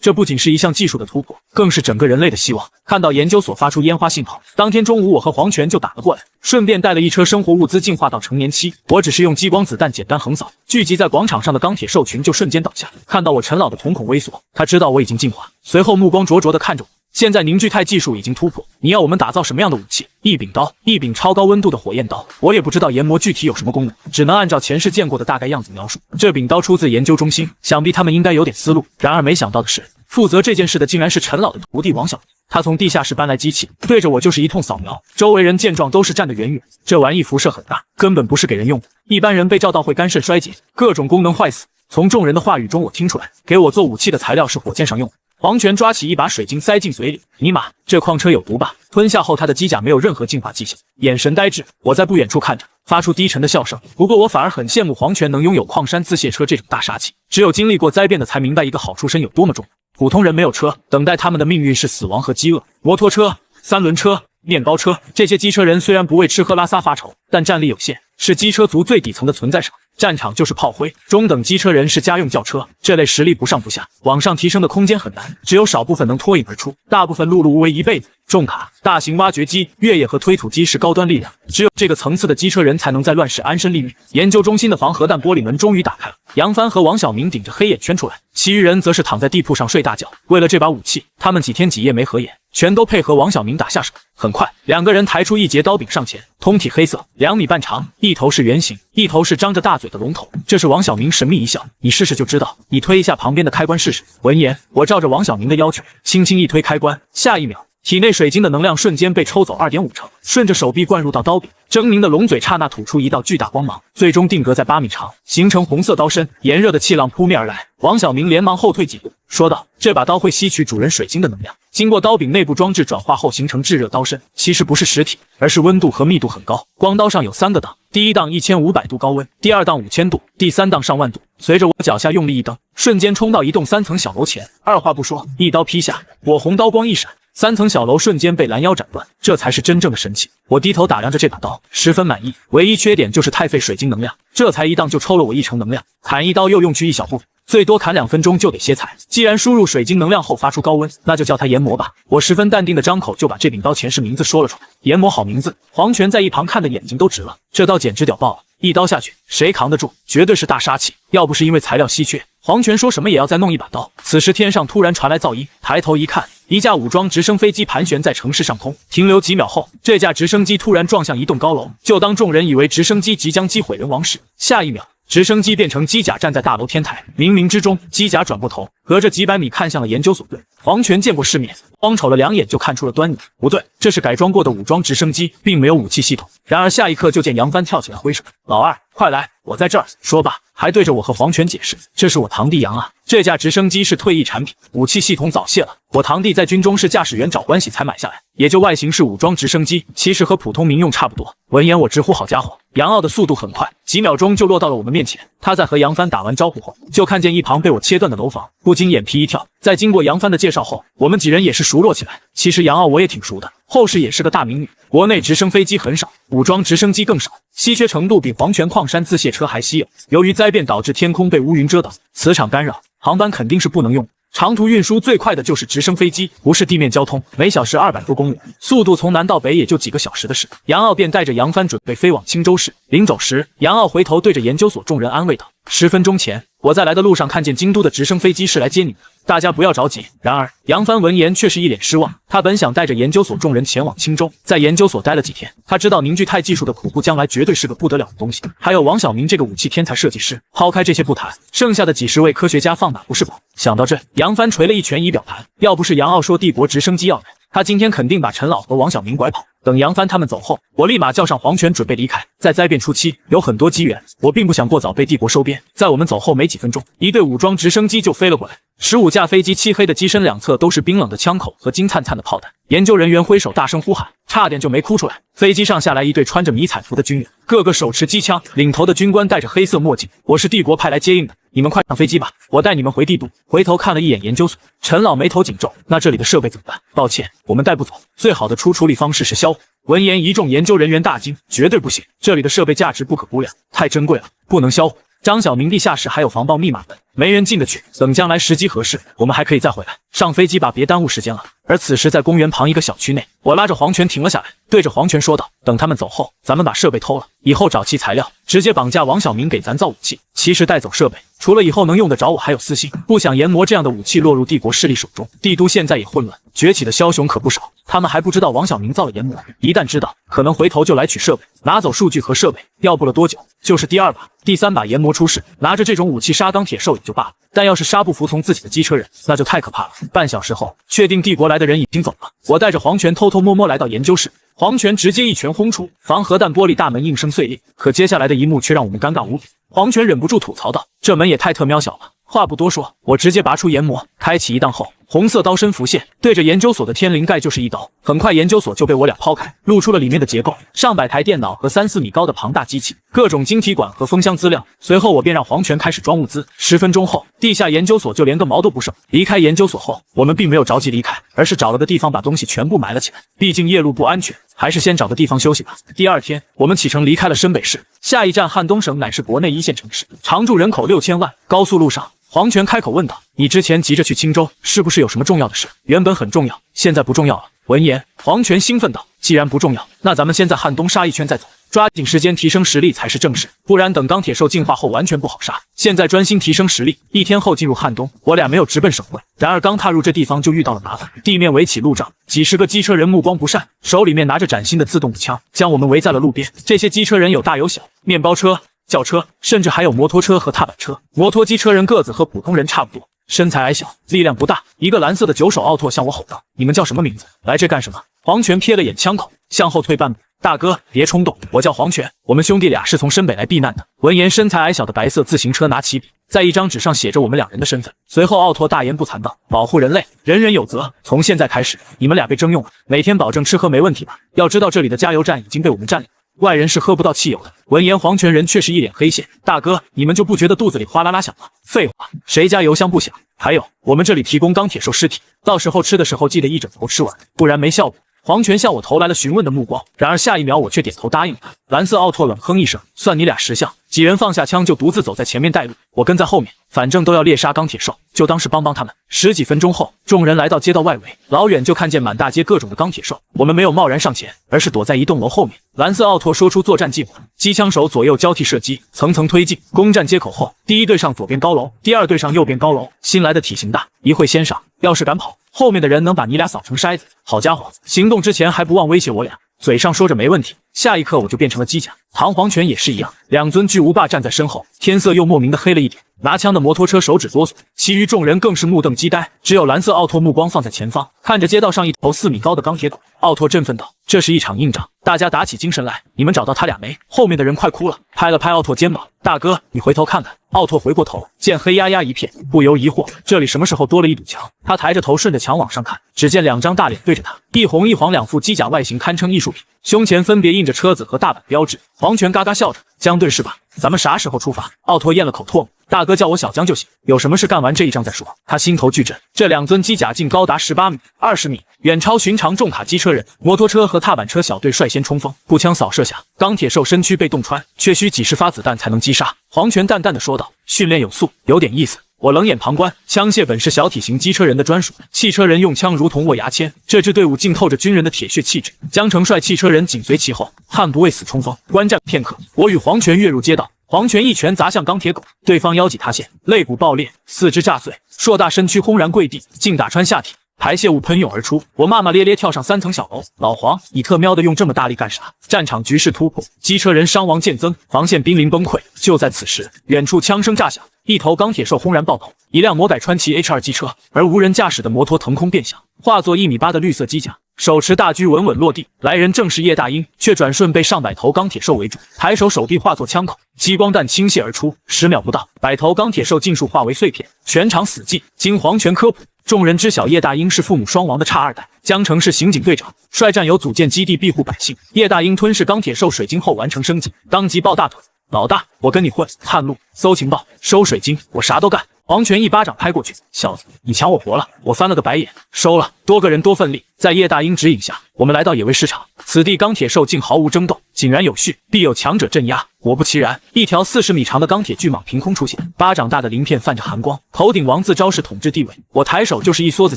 这不仅是一项技术的突破，更是整个人类的希望！”看到研究所发出烟花信号，当天中午我和黄泉就打了过来，顺便带了一车生活物资进化到成年期。我只是用激光子弹简单横扫，聚集在广场上的钢铁兽群就瞬间倒下。看到我陈老的瞳孔微缩，他知道我已经进化，随后目光灼灼地看着我。现在凝聚态技术已经突破，你要我们打造什么样的武器？一柄刀，一柄超高温度的火焰刀。我也不知道研磨具体有什么功能，只能按照前世见过的大概样子描述。这柄刀出自研究中心，想必他们应该有点思路。然而没想到的是，负责这件事的竟然是陈老的徒弟王小明。他从地下室搬来机器，对着我就是一通扫描。周围人见状都是站得远远，这玩意辐射很大，根本不是给人用的。一般人被照到会肝肾衰竭，各种功能坏死。从众人的话语中我听出来，给我做武器的材料是火箭上用的。黄泉抓起一把水晶塞进嘴里，尼玛，这矿车有毒吧？吞下后他的机甲没有任何进化迹象，眼神呆滞。我在不远处看着，发出低沉的笑声。不过我反而很羡慕黄泉能拥有矿山自卸车这种大杀器。只有经历过灾变的才明白一个好出身有多么重要。普通人没有车，等待他们的命运是死亡和饥饿。摩托车、三轮车、面包车，这些机车人虽然不为吃喝拉撒发愁，但战力有限，是机车族最底层的存在者。战场就是炮灰，中等机车人是家用轿车，这类实力不上不下，往上提升的空间很难，只有少部分能脱颖而出，大部分碌碌无为一辈子。重卡、大型挖掘机、越野和推土机是高端力量，只有这个层次的机车人才能在乱世安身立命。研究中心的防核弹玻璃门终于打开了，杨帆和王小明顶着黑眼圈出来，其余人则是躺在地铺上睡大觉。为了这把武器，他们几天几夜没合眼，全都配合王小明打下手。很快，两个人抬出一截刀柄上前，通体黑色，2米半长，一头是圆形，一头是张着大嘴的龙头。这是王小明神秘一笑，你试试就知道，你推一下旁边的开关试试。闻言，我照着王小明的要求，轻轻一推开关，下一秒，体内水晶的能量瞬间被抽走2.5成，顺着手臂灌入到刀柄，狰狞的龙嘴刹那吐出一道巨大光芒，最终定格在8米长，形成红色刀身。炎热的气浪扑面而来，王小明连忙后退几步，说道：“这把刀会吸取主人水晶的能量，经过刀柄内部装置转化后形成炙热刀身。其实不是实体，而是温度和密度很高。光刀上有3个档，第一档1500度高温，第二档5000度，第三档上万度。随着我脚下用力一蹬，瞬间冲到一栋3层小楼前，二话不说，一刀劈下，火红刀光一闪。3层小楼瞬间被拦腰斩断，这才是真正的神器。我低头打量着这把刀，十分满意，唯一缺点就是太费水晶能量，这才一档就抽了我1成能量，砍一刀又用去一小部分，最多砍2分钟就得歇菜。既然输入水晶能量后发出高温，那就叫它研磨吧。我十分淡定的张口就把这柄刀前世名字说了出来。研磨好名字，黄泉在一旁看的眼睛都直了，这刀简直屌爆了，一刀下去谁扛得住？绝对是大杀器。要不是因为材料稀缺，黄泉说什么也要再弄一把刀。此时天上突然传来噪音，抬头一看，一架武装直升飞机盘旋在城市上空，停留几秒后，这架直升机突然撞向一栋高楼，就当众人以为直升机即将击毁人王时，下一秒直升机变成机甲站在大楼天台，冥冥之中机甲转过头，隔着几百米看向了研究所队。黄泉见过世面，光瞅了2眼就看出了端倪。不对，这是改装过的武装直升机，并没有武器系统。然而下一刻就见杨帆跳起来挥手：“老二，快来，我在这儿。”说罢还对着我和黄泉解释：“这是我堂弟杨啊，这架直升机是退役产品，武器系统早卸了。我堂弟在军中是驾驶员找关系才买下来，也就外形是武装直升机，其实和普通民用差不多。”闻言我直呼好家伙，杨傲的速度很快，几秒钟就落到了我们面前。他在和杨帆打完招呼后，就看见一旁被我切断的楼房，不禁眼皮一跳。在经过杨帆的介绍后，我们几人也是熟络起来。其实杨傲我也挺熟的，后世也是个大名女。国内直升飞机很少，武装直升机更少，稀缺程度比黄泉矿山自卸车还稀有。由于灾变导致天空被乌云遮挡，磁场干扰，航班肯定是不能用。长途运输最快的就是直升飞机，不是地面交通，每小时200多公里，速度从南到北也就几个小时的事。杨傲便带着杨帆准备飞往青州市。临走时，杨傲回头对着研究所众人安慰道：“10分钟前，我在来的路上看见京都的直升飞机是来接你的，大家不要着急。”然而杨帆闻言却是一脸失望，他本想带着研究所众人前往青州，在研究所待了几天，他知道凝聚态技术的苦部将来绝对是个不得了的东西，还有王小明这个武器天才设计师。抛开这些不谈，剩下的几十位科学家放哪不是宝？想到这，杨帆捶了一拳仪表盘，要不是杨傲说帝国直升机要人，他今天肯定把陈老和王小明拐跑。等杨帆他们走后，我立马叫上黄泉准备离开。在灾变初期，有很多机缘，我并不想过早被帝国收编。在我们走后没几分钟，一队武装直升机就飞了过来，15架飞机，漆黑的机身两侧都是冰冷的枪口和金灿灿的炮弹。研究人员挥手大声呼喊，差点就没哭出来。飞机上下来一队穿着迷彩服的军人，个个手持机枪，领头的军官戴着黑色墨镜。我是帝国派来接应的，你们快上飞机吧，我带你们回帝都。回头看了一眼研究所，陈老眉头紧皱，那这里的设备怎么办？抱歉，我们带不走，最好的处理方式是销毁。闻言，一众研究人员大惊，绝对不行，这里的设备价值不可估量，太珍贵了，不能销毁。张小明地下室还有防爆密码本，没人进得去。等将来时机合适，我们还可以再回来。上飞机吧，别耽误时间了。而此时，在公园旁一个小区内，我拉着黄泉停了下来，对着黄泉说道：“等他们走后，咱们把设备偷了，以后找齐材料，直接绑架王小明给咱造武器，其实带走设备，除了以后能用得着我，还有私心，不想研磨这样的武器落入帝国势力手中。帝都现在也混乱，崛起的枭雄可不少，他们还不知道王小明造了研磨，一旦知道，可能回头就来取设备，拿走数据和设备。要不了多久，就是第2把、第3把研磨出世，拿着这种武器杀钢铁兽也就罢了，但要是杀不服从自己的机车人，那就太可怕了。半小时后，确定帝国来的人已经走了，我带着黄泉偷偷摸摸来到研究室，黄泉直接一拳轰出，防核弹玻璃大门应声碎裂。可接下来的一幕却让我们尴尬无比，黄泉忍不住吐槽道：“这门也太特渺小了。”话不多说，我直接拔出研磨，开启一档后，红色刀身浮现，对着研究所的天灵盖就是一刀。很快，研究所就被我俩抛开，露出了里面的结构：上百台电脑和3、4米高的庞大机器，各种晶体管和封箱资料。随后，我便让黄泉开始装物资。10分钟后，地下研究所就连个毛都不剩。离开研究所后，我们并没有着急离开，而是找了个地方把东西全部埋了起来。毕竟夜路不安全，还是先找个地方休息吧。第2天，我们启程离开了深北市，下一站汉东省乃是国内1线城市，常住人口6000万。高速路上，黄泉开口问道：“你之前急着去青州，是不是有什么重要的事？”“原本很重要，现在不重要了。”闻言，黄泉兴奋道：“既然不重要，那咱们先在汉东杀一圈再走，抓紧时间提升实力才是正事，不然等钢铁兽进化后完全不好杀。现在专心提升实力，1天后进入汉东。”我俩没有直奔省会，然而刚踏入这地方就遇到了麻烦，地面围起路障，几十个机车人目光不善，手里面拿着崭新的自动步枪，将我们围在了路边。这些机车人有大有小，面包车、轿车，甚至还有摩托车和踏板车。摩托机车人个子和普通人差不多，身材矮小，力量不大。一个蓝色的9手奥拓向我吼道：“你们叫什么名字？来这干什么？”黄泉瞥了眼枪口，向后退半步：“大哥，别冲动，我叫黄泉，我们兄弟俩是从深北来避难的。”闻言，身材矮小的白色自行车拿起笔，在一张纸上写着我们2人的身份。随后，奥拓大言不惭道：“保护人类，人人有责。从现在开始，你们俩被征用了，每天保证吃喝没问题吧？要知道这里的加油站已经被我们占领，外人是喝不到汽油的。”闻言，黄泉人却是一脸黑线：“大哥，你们就不觉得肚子里哗啦啦响吗？废话，谁家油箱不响？还有，我们这里提供钢铁兽尸体，到时候吃的时候记得一整头吃完，不然没效果。”黄泉向我投来了询问的目光，然而下一秒我却点头答应了他。蓝色奥拓冷哼一声：“算你俩识相。”几人放下枪就独自走在前面带路，我跟在后面，反正都要猎杀钢铁兽，就当是帮帮他们。10几分钟后，众人来到街道外围，老远就看见满大街各种的钢铁兽。我们没有贸然上前，而是躲在一栋楼后面。蓝色奥拓说出作战计划，机枪手左右交替射击，层层推进。攻占街口后，第一队上左边高楼，第2队上右边高楼。新来的体型大，一会先上，要是敢跑，后面的人能把你俩扫成筛子。好家伙，行动之前还不忘威胁我俩，嘴上说着没问题，下一刻我就变成了机甲。唐黄泉也是一样，2尊巨无霸站在身后，天色又莫名的黑了一点。拿枪的摩托车手指哆嗦，其余众人更是目瞪鸡呆。只有蓝色奥拓目光放在前方，看着街道上一头4米高的钢铁狗。奥拓振奋道：“这是一场硬仗，大家打起精神来。你们找到他俩没？”后面的人快哭了，拍了拍奥拓肩膀：“大哥，你回头看看。”奥拓回过头，见黑压压一片，不由疑惑：这里什么时候多了一堵墙？他抬着头顺着墙往上看，只见2张大脸对着他，一红一黄2副机甲，外形堪称艺术品，胸前分别印着车子和大阪标志。黄泉嘎嘎笑着：“江队是吧？咱们啥时候出发？”奥拓咽了口唾沫：“大哥叫我小江就行，有什么事干完这一仗再说。”他心头巨震，这2尊机甲竟高达18米、20米，远超寻常重卡机车人。摩托车和踏板车小队率先冲锋，步枪扫射下，钢铁兽身躯被洞穿，却需几十发子弹才能击杀。黄泉淡淡的说道：“训练有素，有点意思。”我冷眼旁观，枪械本是小体型机车人的专属，汽车人用枪如同握牙签。这支队伍浸透着军人的铁血气质，江城帅汽车人紧随其后，悍不畏死冲锋。观战片刻，我与黄泉跃入街道，黄泉一拳砸向钢铁狗，对方腰脊塌陷，肋骨爆裂，四肢炸碎，硕大身躯轰然跪地，竟打穿下体。排泄物喷涌而出，我骂骂咧咧跳上3层小楼。老黄，你特喵的用这么大力干啥？战场局势突破，机车人伤亡渐增，防线濒临崩溃。就在此时，远处枪声炸响，一头钢铁兽轰然爆头，一辆魔改川崎 H2 机车，而无人驾驶的摩托腾空变向，化作1.8米的绿色机甲，手持大狙稳稳落地。来人正是叶大鹰，却转瞬被上百头钢铁兽围住，抬手手臂化作枪口，激光弹倾泻而出，10秒不到，百头钢铁兽尽数化为碎片，全场死寂。经黄泉科普，众人知晓叶大鹰是父母双亡的差2代，江城市刑警队长，率战友组建基地庇护百姓。叶大鹰吞噬钢铁兽水晶后完成升级，当即抱大腿：“老大，我跟你混，探路、搜情报、收水晶，我啥都干。”黄泉一巴掌拍过去，小子，你抢我活了！我翻了个白眼，收了。多个人多份力，在叶大鹰指引下，我们来到野味市场。此地钢铁兽竟毫无争斗，井然有序，必有强者镇压。果不其然，一条40米长的钢铁巨蟒凭空出现，巴掌大的鳞片泛着寒光，头顶王字招式统治地位。我抬手就是一梭子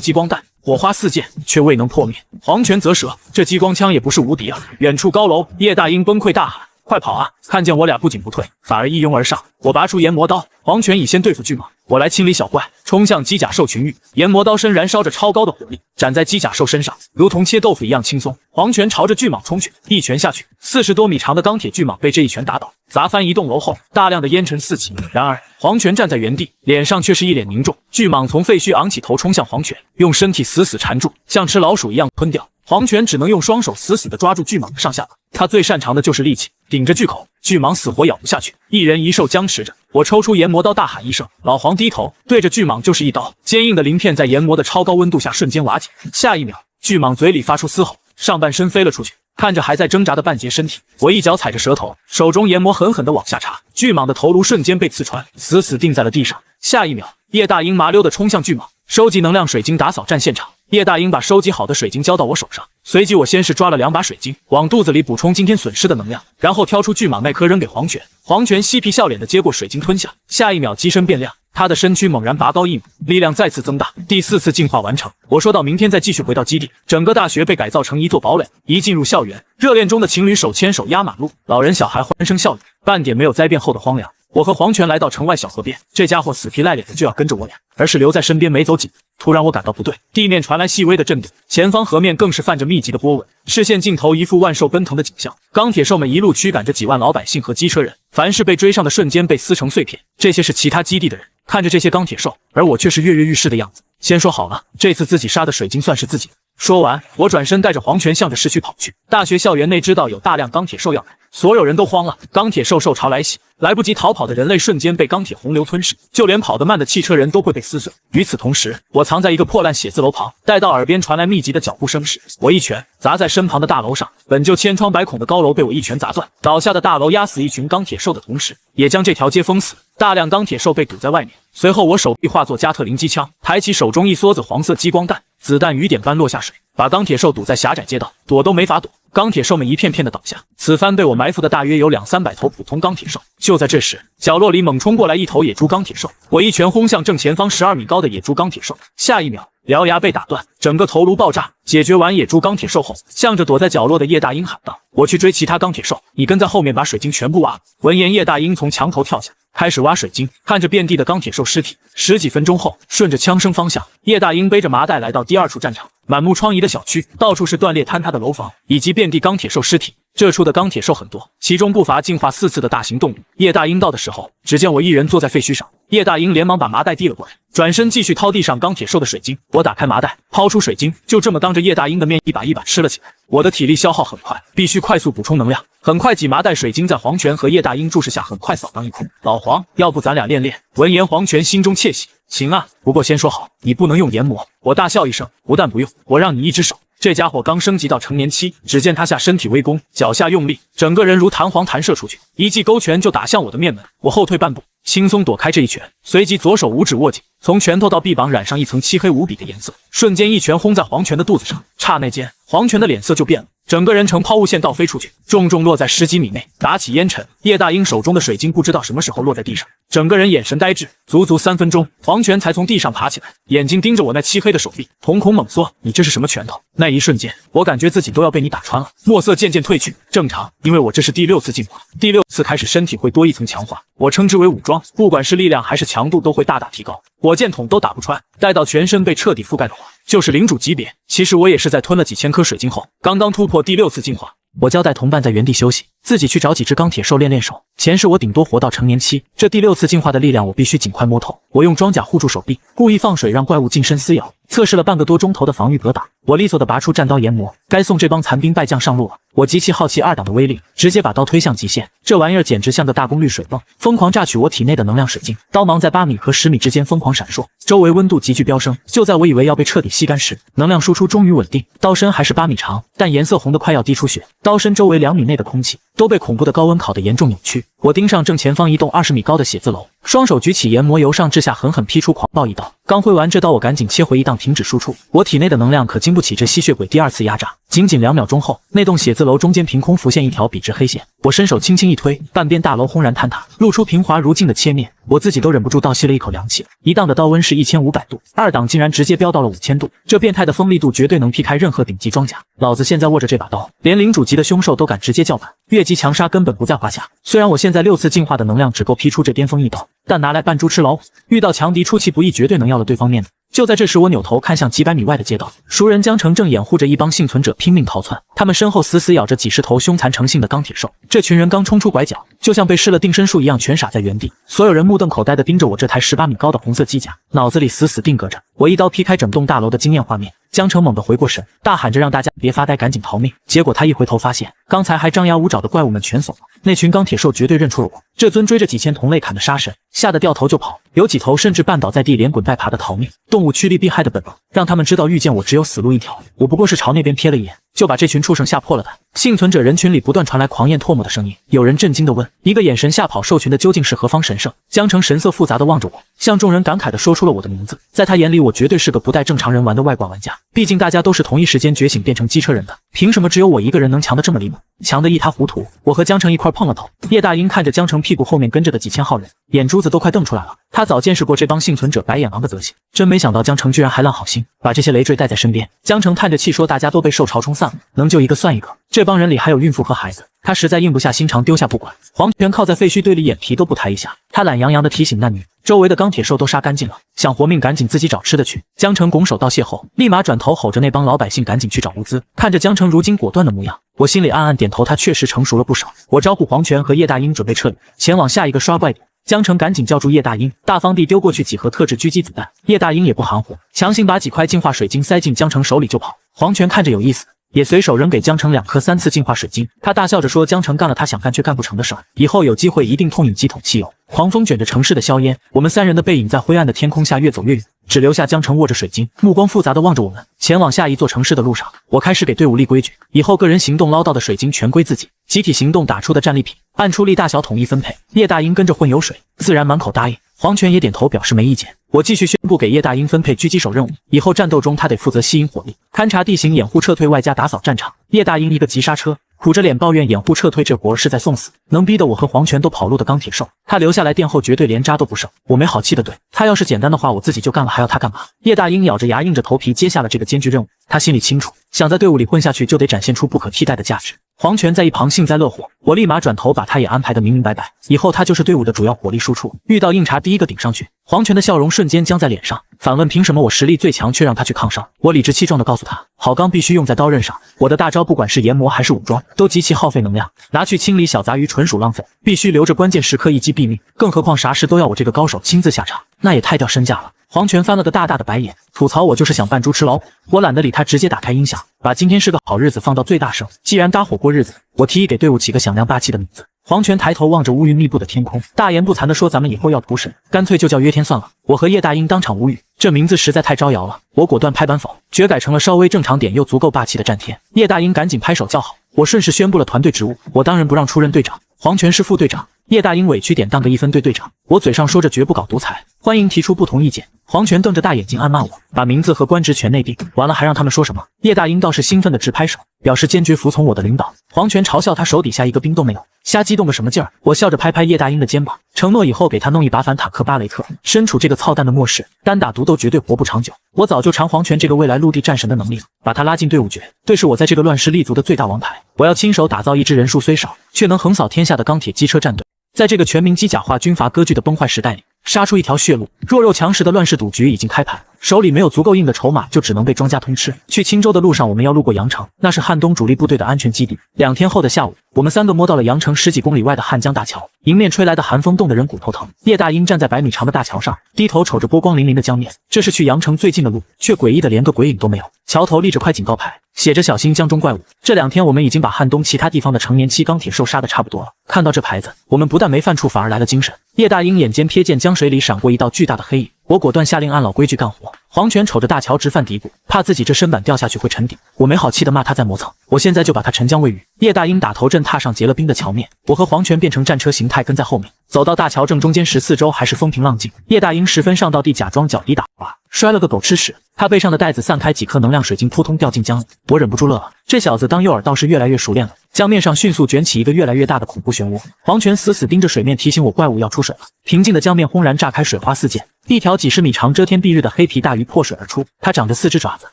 激光弹，火花四溅，却未能破灭。黄泉则折，这激光枪也不是无敌啊！远处高楼，叶大鹰崩溃大喊：“快跑啊！”看见我俩不仅不退，反而一拥而上。我拔出研磨刀，黄泉以先对付巨蟒，我来清理小怪，冲向机甲兽群域。研磨刀身燃烧着超高的火力，斩在机甲兽身上，如同切豆腐一样轻松。黄泉朝着巨蟒冲去，一拳下去，40多米长的钢铁巨蟒被这一拳打倒，砸翻一栋楼后，大量的烟尘四起。然而黄泉站在原地，脸上却是一脸凝重。巨蟒从废墟昂起头冲向黄泉，用身体死死缠住，像吃老鼠一样吞掉。黄泉只能用双手死死地抓住巨蟒的上下巴，他最擅长的就是力气，顶着巨口，巨蟒死活咬不下去，一人一兽僵持着。我抽出研磨刀，大喊一声，老黄低头对着巨蟒就是一刀，坚硬的鳞片在研磨的超高温度下瞬间瓦解。下一秒，巨蟒嘴里发出嘶吼，上半身飞了出去。看着还在挣扎的半截身体，我一脚踩着舌头，手中研磨狠狠地往下插，巨蟒的头颅瞬间被刺穿，死死定在了地上。下一秒，叶大鹰麻溜地冲向巨蟒，收集能量水晶打扫战现场。叶大鹰把收集好的水晶交到我手上，随即我先是抓了2把水晶，往肚子里补充今天损失的能量，然后挑出巨蟒那颗扔给黄泉。黄泉嬉皮笑脸地接过水晶吞下，下一秒机身变亮，他的身躯猛然拔高1米，力量再次增大，第4次进化完成。我说到明天再继续回到基地。整个大学被改造成一座堡垒，一进入校园，热恋中的情侣手牵手压马路，老人小孩欢声笑语，半点没有灾变后的荒凉。我和黄泉来到城外小河边，这家伙死皮赖脸的就要跟着我俩，而是留在身边没走几步。突然我感到不对，地面传来细微的震动，前方河面更是泛着密集的波纹，视线尽头一副万兽奔腾的景象。钢铁兽们一路驱赶着几万老百姓和机车人，凡是被追上的瞬间被撕成碎片。这些是其他基地的人，看着这些钢铁兽，而我却是跃跃欲试的样子。先说好了，这次自己杀的水晶算是自己的。说完，我转身带着黄泉向着市区跑去。大学校园内知道有大量钢铁兽要来，所有人都慌了。钢铁兽潮来袭，来不及逃跑的人类瞬间被钢铁洪流吞噬，就连跑得慢的汽车人都会被撕碎。与此同时，我藏在一个破烂写字楼旁，待到耳边传来密集的脚步声时，我一拳砸在身旁的大楼上。本就千疮百孔的高楼被我一拳砸断，倒下的大楼压死一群钢铁兽的同时，也将这条街封死。大量钢铁兽被堵在外面。随后我手臂化作加特林机枪，抬起手中一梭子黄色激光弹，子弹雨点般落下水，把钢铁兽堵在狭窄街道，躲都没法躲。钢铁兽们一片片的倒下，此番被我埋伏的大约有200-300头普通钢铁兽。就在这时，角落里猛冲过来一头野猪钢铁兽，我一拳轰向正前方12米高的野猪钢铁兽，下一秒獠牙被打断，整个头颅爆炸。解决完野猪钢铁兽后，向着躲在角落的叶大鹰喊道：“我去追其他钢铁兽，你跟在后面把水晶全部挖了。”闻言，叶大鹰从墙头跳下，开始挖水晶。看着遍地的钢铁兽尸体，十几分钟后，顺着枪声方向，叶大鹰背着麻袋来到第2处战场。满目疮痍的小区，到处是断裂坍塌的楼房，以及遍地钢铁兽尸体。这处的钢铁兽很多，其中不乏进化4次的大型动物。叶大鹰到的时候，只见我一人坐在废墟上。叶大鹰连忙把麻袋递了过来，转身继续掏地上钢铁兽的水晶。我打开麻袋，抛出水晶，就这么当着叶大鹰的面一把一把吃了起来。我的体力消耗很快，必须快速补充能量。很快几麻袋水晶在黄泉和叶大鹰注视下很快扫荡一空。老黄，要不咱俩练练？闻言，黄泉心中窃喜。行啊，不过先说好，你不能用研磨。我大笑一声，不但不用，我让你一只手。这家伙刚升级到成年期，只见他下身体微弓，脚下用力，整个人如弹簧弹射出去，一记勾拳就打向我的面门。我后退半步，轻松躲开这一拳，随即左手五指握紧，从拳头到臂膀染上一层漆黑无比的颜色，瞬间一拳轰在黄泉的肚子上。刹那间，黄泉的脸色就变了，整个人呈抛物线倒飞出去，重重落在10几米内，打起烟尘。叶大鹰手中的水晶不知道什么时候落在地上，整个人眼神呆滞。足足3分钟，黄泉才从地上爬起来，眼睛盯着我那漆黑的手臂，瞳孔猛缩。你这是什么拳头？那一瞬间，我感觉自己都要被你打穿了。墨色渐渐褪去，正常，因为我这是第6次进化，第6次开始身体会多一层强化，我称之为武装，不管是力量还是强度都会大大提高，火箭筒都打不穿。待到全身被彻底覆盖的话，就是领主级别。其实我也是在吞了几千颗水晶后，刚刚突破第6次进化。我交代同伴在原地休息，自己去找几只钢铁兽练练手。前世我顶多活到成年期，这第6次进化的力量我必须尽快摸透。我用装甲护住手臂，故意放水让怪物近身撕咬，测试了半个多钟头的防御格挡，我利索地拔出战刀研磨。该送这帮残兵败将上路了。我极其好奇2档的威力，直接把刀推向极限。这玩意儿简直像个大功率水泵，疯狂榨取我体内的能量水晶。刀芒在8米和10米之间疯狂闪烁，周围温度急剧飙升。就在我以为要被彻底吸干时，能量输出终于稳定。刀身还是8米长，但颜色红得快要滴出血。刀身周围2米内的空气都被恐怖的高温烤得严重扭曲。我盯上正前方一栋20米高的写字楼，双手举起研磨，由上至下狠狠劈出狂暴一刀。刚挥完这刀，我赶紧切回一档停止输出。我体内的能量可经不起这吸血鬼第二次压榨。仅2秒钟后，那栋写字楼中间凭空浮现一条笔直黑线。我伸手轻轻一推，半边大楼轰然坍塌，露出平滑如镜的切面。我自己都忍不住倒吸了一口凉气。一档的刀温是1500度，2档竟然直接飙到了5000度，这变态的锋利度绝对能劈开任何顶级装甲。老子现在握着这把刀，连领主级的凶兽都敢直接叫板，越级强杀根本不在话下。虽然我现在6次进化的能量只够劈出这巅峰一刀，但拿来扮猪吃老虎，遇到强敌出其不意，绝对能要了对方面子。就在这时，我扭头看向几百米外的街道，熟人江城正掩护着一帮幸存者拼命逃窜，他们身后死死咬着几十头凶残成性的钢铁兽。这群人刚冲出拐角，就像被施了定身术一样，全傻在原地。所有人目瞪口呆地盯着我这台18米高的红色机甲，脑子里死死定格着我一刀劈开整栋大楼的惊艳画面。江城猛地回过神，大喊着让大家别发呆，赶紧逃命。结果他一回头发现，刚才还张牙舞爪的怪物们全怂了。那群钢铁兽绝对认出了我，这尊追着几千同类砍的杀神，吓得掉头就跑，有几头甚至绊倒在地，连滚带爬的逃命。动物趋利避害的本能，让他们知道遇见我只有死路一条。我不过是朝那边瞥了一眼，就把这群畜生吓破了胆。幸存者人群里不断传来狂咽唾沫的声音，有人震惊地问：一个眼神吓跑兽群的究竟是何方神圣？江城神色复杂地望着我，向众人感慨地说出了我的名字。在他眼里，我绝对是个不带正常人玩的外挂玩家，毕竟大家都是同一时间觉醒变成机车人的，凭什么只有我一个人能强得这么离谱，强得一塌糊涂？我和江城一块碰了头。叶大鹰看着江城屁股后面跟着的几千号人，眼珠子都快瞪出来了。他早见识过这帮幸存者白眼狼的德行，真没想到江城居然还烂好心，把这些累赘带在身边。江城叹着气说：大家都被兽潮冲散了，能救一个算一个。这帮人里还有孕妇和孩子，他实在硬不下心肠丢下不管。黄泉靠在废墟堆里，眼皮都不抬一下。他懒洋洋地提醒那女：周围的钢铁兽都杀干净了，想活命赶紧自己找吃的去。江城拱手道谢后，立马转头吼着那帮老百姓赶紧去找物资。看着江城如今果断的模样，我心里暗暗点头，他确实成熟了不少。我招呼黄泉和叶大鹰准备撤离，前往下一个刷怪点。江城赶紧叫住叶大鹰，大方地丢过去几盒特制狙击子弹。叶大鹰也不含糊，强行把几块净化水晶塞进江城手里就跑。黄泉看着有意思，也随手扔给江城2颗3次净化水晶。他大笑着说：江城干了他想干却干不成的事儿，以后有机会一定痛饮几桶汽油。狂风卷着城市的硝烟，我们3人的背影在灰暗的天空下越走越远，只留下江城握着水晶，目光复杂地望着我们。前往下一座城市的路上，我开始给队伍立规矩，以后个人行动捞到的水晶全归自己，集体行动打出的战利品按出力大小统一分配。叶大鹰跟着混油水，自然满口答应。黄泉也点头表示没意见。我继续宣布给叶大鹰分配狙击手任务，以后战斗中他得负责吸引火力，勘察地形，掩护撤退，外加打扫战场。叶大鹰一个急刹车，苦着脸抱怨掩护撤退这活是在送死，能逼得我和黄泉都跑路的钢铁兽，他留下来殿后绝对连渣都不剩。我没好气的怼他，要是简单的话我自己就干了，还要他干嘛？叶大鹰咬着牙硬着头皮接下了这个艰巨任务。他心里清楚，想在队伍里混下去就得展现出不可替代的价值。黄泉在一旁幸灾乐祸，我立马转头把他也安排得明明白白，以后他就是队伍的主要火力输出，遇到硬茬第一个顶上去。黄泉的笑容瞬间僵在脸上，反问凭什么我实力最强却让他去抗伤？我理直气壮地告诉他，好钢必须用在刀刃上，我的大招不管是研磨还是武装都极其耗费能量，拿去清理小杂鱼纯属浪费，必须留着关键时刻一击毙命，更何况啥事都要我这个高手亲自下场，那也太掉身价了。黄泉翻了个大大的白眼，吐槽我就是想扮猪吃老虎。我懒得理他，直接打开音响，把今天是个好日子放到最大声。既然搭伙过日子，我提议给队伍起个响亮霸气的名字。黄泉抬头望着乌云密布的天空，大言不惭地说：咱们以后要屠神，干脆就叫约天算了。我和叶大鹰当场无语，这名字实在太招摇了。我果断拍板否，决改成了稍微正常点又足够霸气的战天。叶大鹰赶紧拍手叫好，我顺势宣布了团队职务，我当仁不让出任队长，黄泉是副队长。叶大鹰委屈点当个1分队队长，我嘴上说着绝不搞独裁，欢迎提出不同意见。黄泉瞪着大眼睛暗骂我，把名字和官职全内定，完了还让他们说什么？叶大鹰倒是兴奋的直拍手，表示坚决服从我的领导。黄泉嘲笑他手底下一个兵都没有，瞎激动个什么劲儿？我笑着拍拍叶大鹰的肩膀，承诺以后给他弄一把反坦克巴雷特。身处这个操蛋的末世，单打独斗绝对活不长久。我早就尝黄泉这个未来陆地战神的能力了，把他拉进队伍绝对是我在这个乱世立足的最大王牌。我要亲手打造一支人数虽少却能横扫天下的钢铁机车战队。在这个全民机甲化军阀割据的崩坏时代里，杀出一条血路。弱肉强食的乱世赌局已经开盘，手里没有足够硬的筹码，就只能被庄家吞吃。去青州的路上，我们要路过阳城，那是汉东主力部队的安全基地。2天后的下午，我们3个摸到了阳城10几公里外的汉江大桥，迎面吹来的寒风冻得人骨头疼。叶大鹰站在100米长的大桥上，低头瞅着波光粼粼的江面。这是去阳城最近的路，却诡异的连个鬼影都没有。桥头立着块警告牌，写着小心江中怪物。这2天我们已经把汉东其他地方的成年期钢铁兽杀得差不多了。看到这牌子，我们不但没犯怵，反而来了精神。叶大鹰眼尖瞥见江水里闪过一道巨大的黑影，我果断下令按老规矩干活。黄泉瞅着大乔直犯嘀咕，怕自己这身板掉下去会沉底。我没好气的骂他在磨蹭，我现在就把他沉江喂鱼。叶大鹰打头阵踏上结了冰的桥面，我和黄泉变成战车形态跟在后面，走到大桥正中间时，四周还是风平浪静。叶大鹰十分上道地假装脚底打滑，摔了个狗吃屎。他背上的带子散开几颗能量水晶，扑通掉进江里。我忍不住乐了，这小子当诱饵倒是越来越熟练了。江面上迅速卷起一个越来越大的恐怖漩涡，黄泉死死盯着水面，提醒我怪物要出水了。平静的江面轰然炸开，水花四溅，一条几十米长、遮天蔽日的黑皮大鱼破水而出。它长着4只爪子，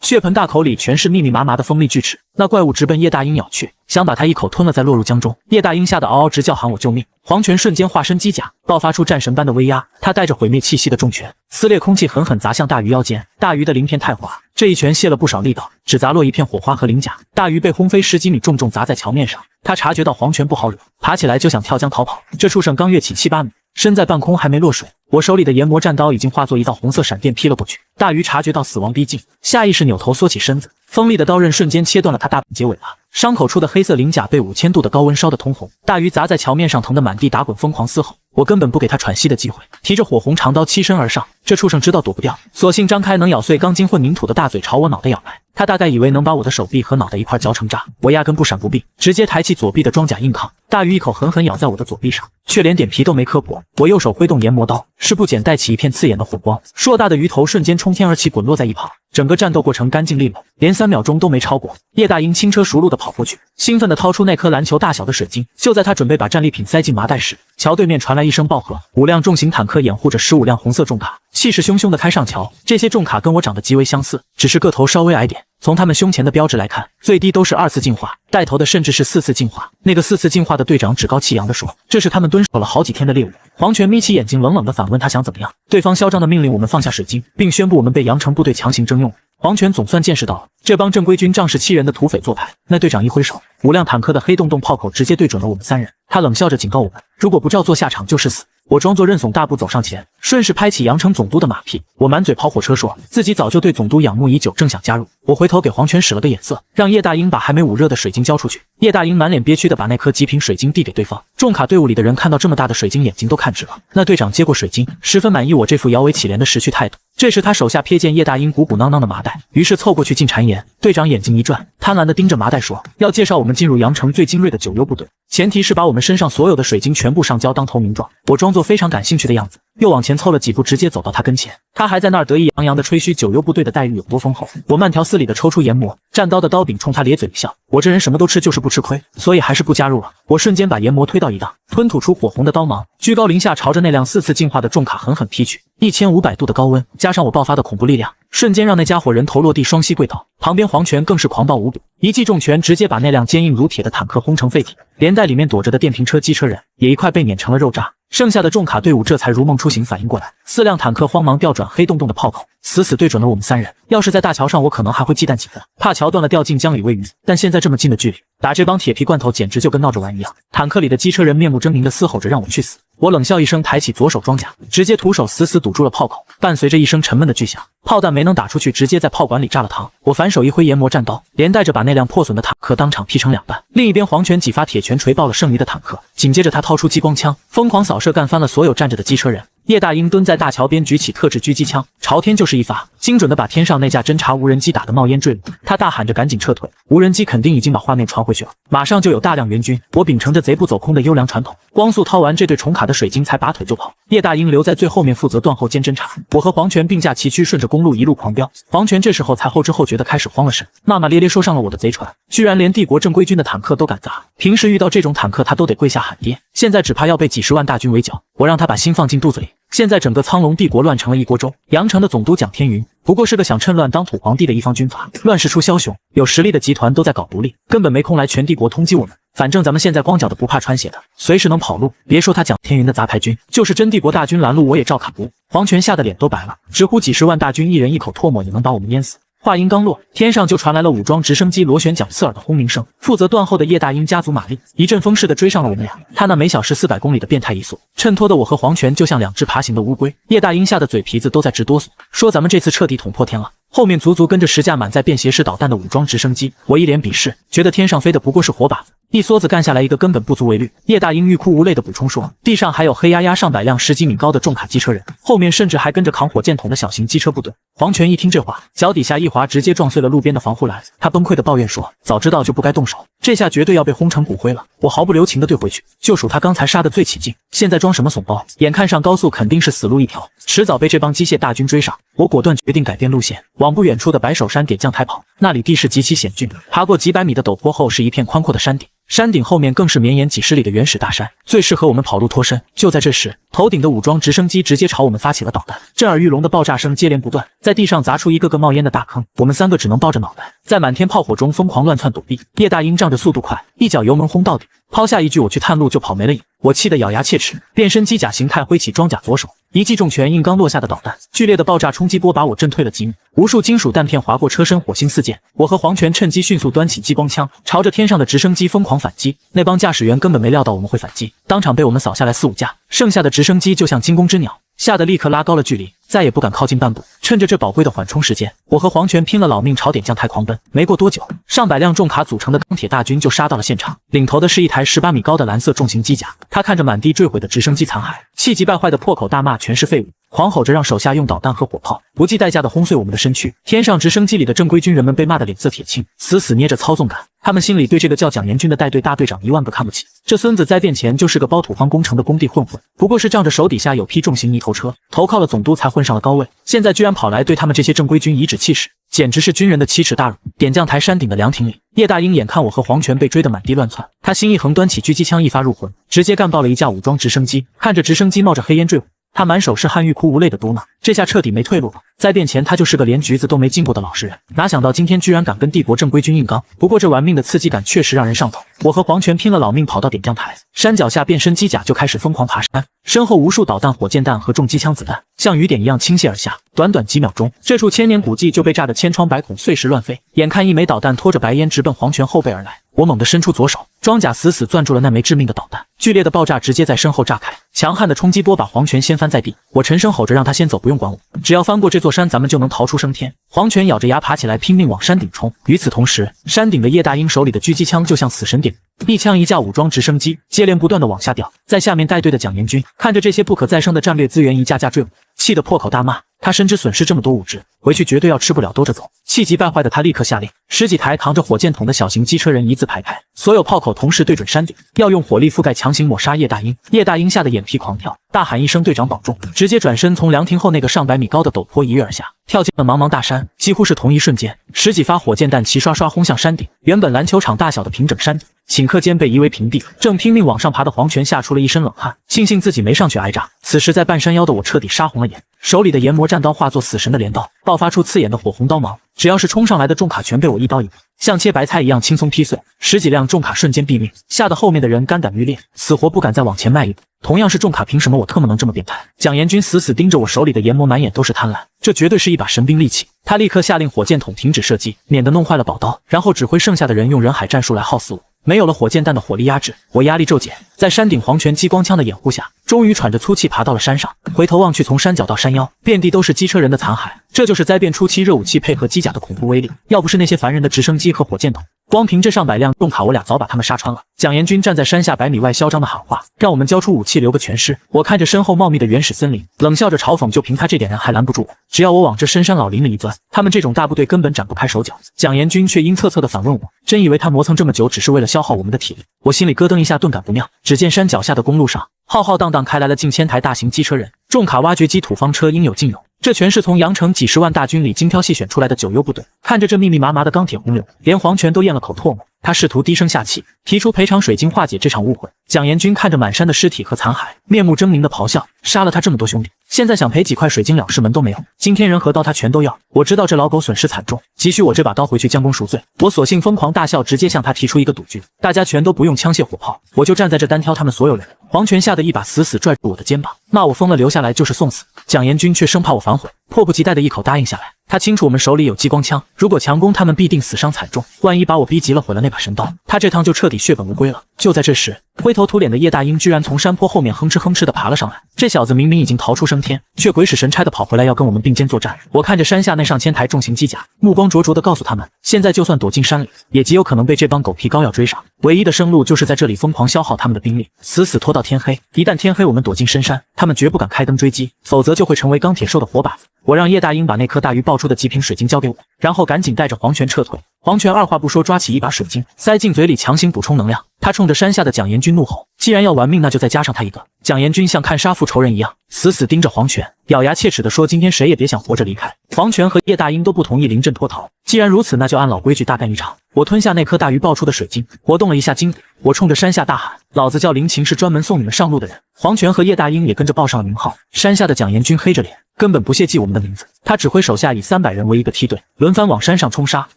血盆大口里全是密密麻麻的锋利锯齿。那怪物直奔叶大鹰咬去，想把它一口吞了再落入江中。叶大鹰吓得嗷嗷直叫，喊我救命。黄泉瞬间化身机甲，爆发出战神般的威压，他带着毁灭气息的重拳撕裂空气，狠狠砸向大鱼腰间。大鱼的鳞片太滑，这一拳泄了不少力道，只砸落一片火花和鳞甲。大鱼被轰飞10几米，重重砸在桥面上。他察觉到黄泉不好惹，爬起来就想跳江逃跑。这畜生刚跃起7、8米，身在半空还没落水，我手里的研磨战刀已经化作一道红色闪电劈了过去。大鱼察觉到死亡逼近，下意识扭头缩起身子，锋利的刀刃瞬间切断了他大半截尾巴，伤口处的黑色鳞甲被5000度的高温烧得通红。大鱼砸在桥面上，疼得满地打滚，疯狂嘶吼。我根本不给他喘息的机会，提着火红长刀欺身而上。这畜生知道躲不掉，索性张开能咬碎钢筋混凝土的大嘴朝我脑袋咬来。他大概以为能把我的手臂和脑袋一块嚼成渣，我压根不闪不避，直接抬起左臂的装甲硬抗。大鱼一口狠狠咬在我的左臂上，却连点皮都没磕破。我右手挥动研磨刀，视不减带起一片刺眼的火光，硕大的鱼头瞬间冲天而起，滚落在一旁。整个战斗过程干净利落，连3秒钟都没超过。叶大鹰轻车熟路地跑过去，兴奋地掏出那颗篮球大小的水晶。就在他准备把战利品塞进麻袋时，桥对面传来一声爆喝，5辆重型坦克掩护着15辆红色重卡，气势汹汹地开上桥。这些重卡跟我长得极为相似，只是个头稍微矮点。从他们胸前的标志来看，最低都是2次进化，带头的甚至是4次进化。那个4次进化的队长趾高气扬地说，这是他们蹲守了好几天的猎物。黄泉眯起眼睛，冷冷地反问他想怎么样。对方嚣张地命令我们放下水晶，并宣布我们被羊城部队强行征用。黄泉总算见识到了这帮正规军仗势欺人的土匪做派。那队长一挥手，5辆坦克的黑洞洞炮口直接对准了我们3人。他冷笑着警告我们，如果不照做，下场就是死。我装作认怂，大步走上前，顺势拍起羊城总督的马屁。我满嘴跑火车，说自己早就对总督仰慕已久，正想加入。我回头给黄泉使了个眼色，让叶大鹰把还没捂热的水晶交出去。叶大鹰满脸憋屈地把那颗极品水晶递给对方。重卡队伍里的人看到这么大的水晶，眼睛都看直了。那队长接过水晶，十分满意我这副摇尾乞怜的识趣态度。这时他手下瞥见叶大鹰鼓鼓囊囊的麻袋，于是凑过去进谗言。队长眼睛一转，贪婪地盯着麻袋说，要介绍我们进入羊城最精锐的9优部队，前提是把我们身上所有的水晶全部上交，当投名状。我装作非常感兴趣的样子，又往前凑了几步，直接走到他跟前。他还在那儿得意洋洋地吹嘘9优部队的待遇有多丰厚。我慢条斯理地抽出研磨战刀的刀柄，冲他咧嘴一笑。我这人什么都吃，就是不吃亏，所以还是不加入了。我瞬间把研磨推到一档，吞吐出火红的刀芒，居高临下朝着那辆4次进化的重卡狠狠劈去。1500度的高温，加上我爆发的恐怖力量，瞬间让那家伙人头落地，双膝跪倒。旁边黄泉更是狂暴无比，一记重拳直接把那辆坚硬如铁的坦克轰成废铁，连带里面躲着的电瓶车、机车人也一块被碾成了肉渣。剩下的重卡队伍这才如梦初醒，反应过来，4辆坦克慌忙调转黑洞洞的炮口，死死对准了我们3人。要是在大桥上，我可能还会忌惮几分，怕桥断了掉进江里喂鱼，但现在这么近的距离，打这帮铁皮罐头简直就跟闹着玩一样。坦克里的机车人面目狰狞地嘶吼着让我去死。我冷笑一声，抬起左手装甲，直接徒手死死堵住了炮口，伴随着一声沉闷的巨响，炮弹没能打出去，直接在炮管里炸了膛。我反手一挥研磨战刀，连带着把那辆破损的坦克当场劈成2半。另一边，黄泉几发铁拳锤爆了剩余的坦克，紧接着他掏出激光枪，疯狂扫射，干翻了所有站着的机车人。叶大鹰蹲在大桥边，举起特制狙击枪，朝天就是一发，精准地把天上那架侦察无人机打得冒烟坠落。他大喊着赶紧撤退，无人机肯定已经把画面传回去了，马上就有大量援军。我秉承着贼不走空的优良传统，光速掏完这对重卡的水晶才拔腿就跑。叶大鹰留在最后面负责断后兼侦察，我和黄泉并驾齐驱，顺着公路一路狂飙。黄泉这时候才后知后觉地开始慌了神，骂骂咧咧说上了我的贼船，居然连帝国正规军的坦克都敢砸。平时遇到这种坦克他都得跪下喊爹，现在只怕要被几10万大军围剿。我让他把心放进肚子里，现在整个苍龙帝国乱成了一锅粥。羊城的总督蒋天云不过是个想趁乱当土皇帝的一方军阀，乱世出枭雄，有实力的集团都在搞独立，根本没空来全帝国通缉我们。反正咱们现在光脚的不怕穿鞋的，随时能跑路。别说他蒋天云的杂牌军，就是真帝国大军拦路我也照砍不误。黄泉吓得脸都白了，直呼几10万大军一人一口唾沫也能把我们淹死。话音刚落，天上就传来了武装直升机螺旋桨刺耳的轰鸣声。负责断后的叶大鹰加足马力，一阵风似的追上了我们俩。他那每小时400公里的变态移速，衬托的我和黄泉就像2只爬行的乌龟。叶大鹰吓得嘴皮子都在直哆嗦，说咱们这次彻底捅破天了。后面足足跟着10架满载便携式导弹的武装直升机，我一脸鄙视，觉得天上飞的不过是活靶子，一梭子干下来一个根本不足为虑。叶大鹰欲哭无泪的补充说，地上还有黑压压上百辆10几米高的重卡机车人，后面甚至还跟着扛火箭筒的小型机车部队。黄泉一听这话，脚底下一滑，直接撞碎了路边的防护栏。他崩溃的抱怨说，早知道就不该动手，这下绝对要被轰成骨灰了。我毫不留情的怼回去，就属他刚才杀的最起劲，现在装什么怂包？眼看上高速肯定是死路一条，迟早被这帮机械大军追上。我果断决定改变路线，往不远处的白手山点将台跑。那里地势极其险峻，爬过几百米的陡坡后是一片宽阔的山顶。山顶后面更是绵延几十里的原始大山，最适合我们跑路脱身。就在这时，头顶的武装直升机直接朝我们发起了导弹，震耳欲聋的爆炸声接连不断，在地上砸出一个个冒烟的大坑。我们3个只能抱着脑袋，在满天炮火中疯狂乱窜躲避。叶大鹰仗着速度快，一脚油门轰到底，抛下一句我去探路就跑没了影。我气得咬牙切齿，变身机甲形态挥起装甲左手，一记重拳硬刚落下的导弹，剧烈的爆炸冲击波把我震退了几米，无数金属弹片划过车身，火星四溅。我和黄泉趁机迅速端起激光枪，朝着天上的直升机疯狂反击。那帮驾驶员根本没料到我们会反击，当场被我们扫下来4、5架，剩下的直升机就像惊弓之鸟，吓得立刻拉高了距离，再也不敢靠近半步。趁着这宝贵的缓冲时间，我和黄泉拼了老命朝点将台狂奔。没过多久，上百辆重卡组成的钢铁大军就杀到了现场，领头的是一台18米高的蓝色重型机甲。他看着满地坠毁的直升机残骸，气急败坏的破口大骂全是废物，狂吼着让手下用导弹和火炮不计代价的轰碎我们的身躯。天上直升机里的正规军人们被骂得脸色铁青，死死捏着操纵杆。他们心里对这个叫蒋延军的带队大队长1万个看不起。这孙子灾变前就是个包土方工程的工地混混，不过是仗着手底下有批重型泥头车，投靠了总督才混上了高位，现在居然跑来对他们这些正规军颐指气使，简直是军人的奇耻大辱。点将台山顶的凉亭里，叶大鹰眼看我和黄泉被追得满地乱窜，他心一横，端起狙击枪一发入魂，直接干爆了一架武装直升机。看着直升机冒着黑烟坠毁，他满手是汗，欲哭无泪的嘟囔，这下彻底没退路了。灾变前他就是个连橘子都没进过的老实人，哪想到今天居然敢跟帝国正规军硬刚。不过这玩命的刺激感确实让人上头。我和黄泉拼了老命跑到点将台，山脚下变身机甲就开始疯狂爬山，身后无数导弹、火箭弹和重机枪子弹像雨点一样倾泻而下。短短几秒钟，这处千年古迹就被炸得千疮百孔，碎石乱飞。眼看一枚导弹拖着白烟直奔黄泉后背而来，我猛地伸出左手，装甲死死攥住了那枚致命的导弹，剧烈的爆炸直接在身后炸开，强悍的冲击波把黄泉掀翻在地。我沉声吼着让他先走，不用管我，只要翻过这座山，咱们就能逃出升天。黄泉咬着牙爬起来，拼命往山顶冲。与此同时，山顶的叶大鹰手里的狙击枪就像死神点，一枪一架武装直升机接连不断的往下掉。在下面带队的蒋延军看着这些不可再生的战略资源一架架坠毁，气得破口大骂。他深知损失这么多物质，回去绝对要吃不了兜着走。气急败坏的他立刻下令，10几台扛着火箭筒的小型机车人一字排开，所有炮口同时对准山顶，要用火力覆盖，强行抹杀叶大鹰。叶大鹰吓得眼皮狂跳，大喊一声队长保重，直接转身从凉亭后那个上百米高的陡坡一跃而下，跳进了茫茫大山。几乎是同一瞬间，10几发火箭弹齐刷刷轰向山顶，原本篮球场大小的平整山顶顷刻间被夷为平地。正拼命往上爬的黄泉吓出了一身冷汗，庆幸自己没上去挨炸。此时在半山腰的我彻底杀红了眼，手里的研磨战刀化作死神的镰刀，爆发出刺眼的火红刀芒，只要是冲上来的重卡全被我一刀一劈，像切白菜一样轻松劈碎。10几辆重卡瞬间毙命，吓得后面的人肝胆欲裂，死活不敢再往前迈一步。同样是重卡，凭什么我特么能这么变态？蒋延军死死盯着我手里的研磨，满眼都是贪婪，这绝对是一把神兵利器。他立刻下令火箭筒停止射击，免得弄坏了宝刀，然后指挥剩下的人用人海战术来耗死我。没有了火箭弹的火力压制，我压力骤减，在山顶黄泉激光枪的掩护下，终于喘着粗气爬到了山上。回头望去，从山脚到山腰，遍地都是机车人的残骸。这就是灾变初期热武器配合机甲的恐怖威力。要不是那些烦人的直升机和火箭筒，光凭这上百辆重卡，我俩早把他们杀穿了。蒋延军站在山下100米外，嚣张的喊话，让我们交出武器，留个全尸。我看着身后茂密的原始森林，冷笑着嘲讽，就凭他这点人还拦不住我。只要我往这深山老林里一钻，他们这种大部队根本展不开手脚。蒋延军却阴恻恻地反问我，真以为他磨蹭这么久只是为了消耗我们的体力？我心里咯噔一下，顿感不妙。只见山脚下的公路上，浩浩荡荡开来了近1000台大型机车人，重卡挖掘机、土方车应有尽有。这全是从羊城几10万大军里精挑细选出来的9优部队。看着这密密麻麻的钢铁洪流，连黄泉都咽了口唾沫。他试图低声下气，提出赔偿水晶化解这场误会。蒋延军看着满山的尸体和残骸，面目狰狞的咆哮：杀了他这么多兄弟，现在想赔几块水晶了事门都没有，今天人和刀他全都要。我知道这老狗损失惨重，急需我这把刀回去将功赎罪。我索性疯狂大笑，直接向他提出一个赌局，大家全都不用枪械火炮，我就站在这单挑他们所有人。黄泉吓得一把死死拽住我的肩膀，骂我疯了，留下来就是送死。蒋延军却生怕我反悔，迫不及待的一口答应下来。他清楚我们手里有激光枪，如果强攻他们必定死伤惨重，万一把我逼急了毁了那把神刀，他这趟就彻底血本无归了。就在这时，灰头土脸的叶大鹰居然从山坡后面哼哧哼哧的爬了上来。这小子明明已经逃出升天，却鬼使神差的跑回来要跟我们并肩作战。我看着山下那上千台重型机甲，目光灼灼的告诉他们，现在就算躲进山里，也极有可能被这帮狗皮膏药追上。唯一的生路就是在这里疯狂消耗他们的兵力，死死拖到天黑。一旦天黑，我们躲进深山，他们绝不敢开灯追击，否则就会成为钢铁兽的活靶子。我让叶大鹰把那颗大鱼爆出的极品水晶交给我，然后赶紧带着黄泉撤退。黄泉二话不说抓起一把水晶，塞进嘴里强行补充能量。他冲着山下的蒋延军怒吼，既然要玩命，那就再加上他一个。蒋延军像看杀父仇人一样，死死盯着黄泉，咬牙切齿地说，今天谁也别想活着离开。黄泉和叶大鹰都不同意临阵脱逃，既然如此，那就按老规矩大干一场。我吞下那颗大鱼爆出的水晶，活动了一下筋骨，我冲着山下大喊，老子叫林琴，是专门送你们上路的人。黄泉和叶大鹰也跟着报上了名号。山下的蒋延军黑着脸，根本不屑记我们的名字。他指挥手下以300人为一个梯队，轮番往山上冲杀。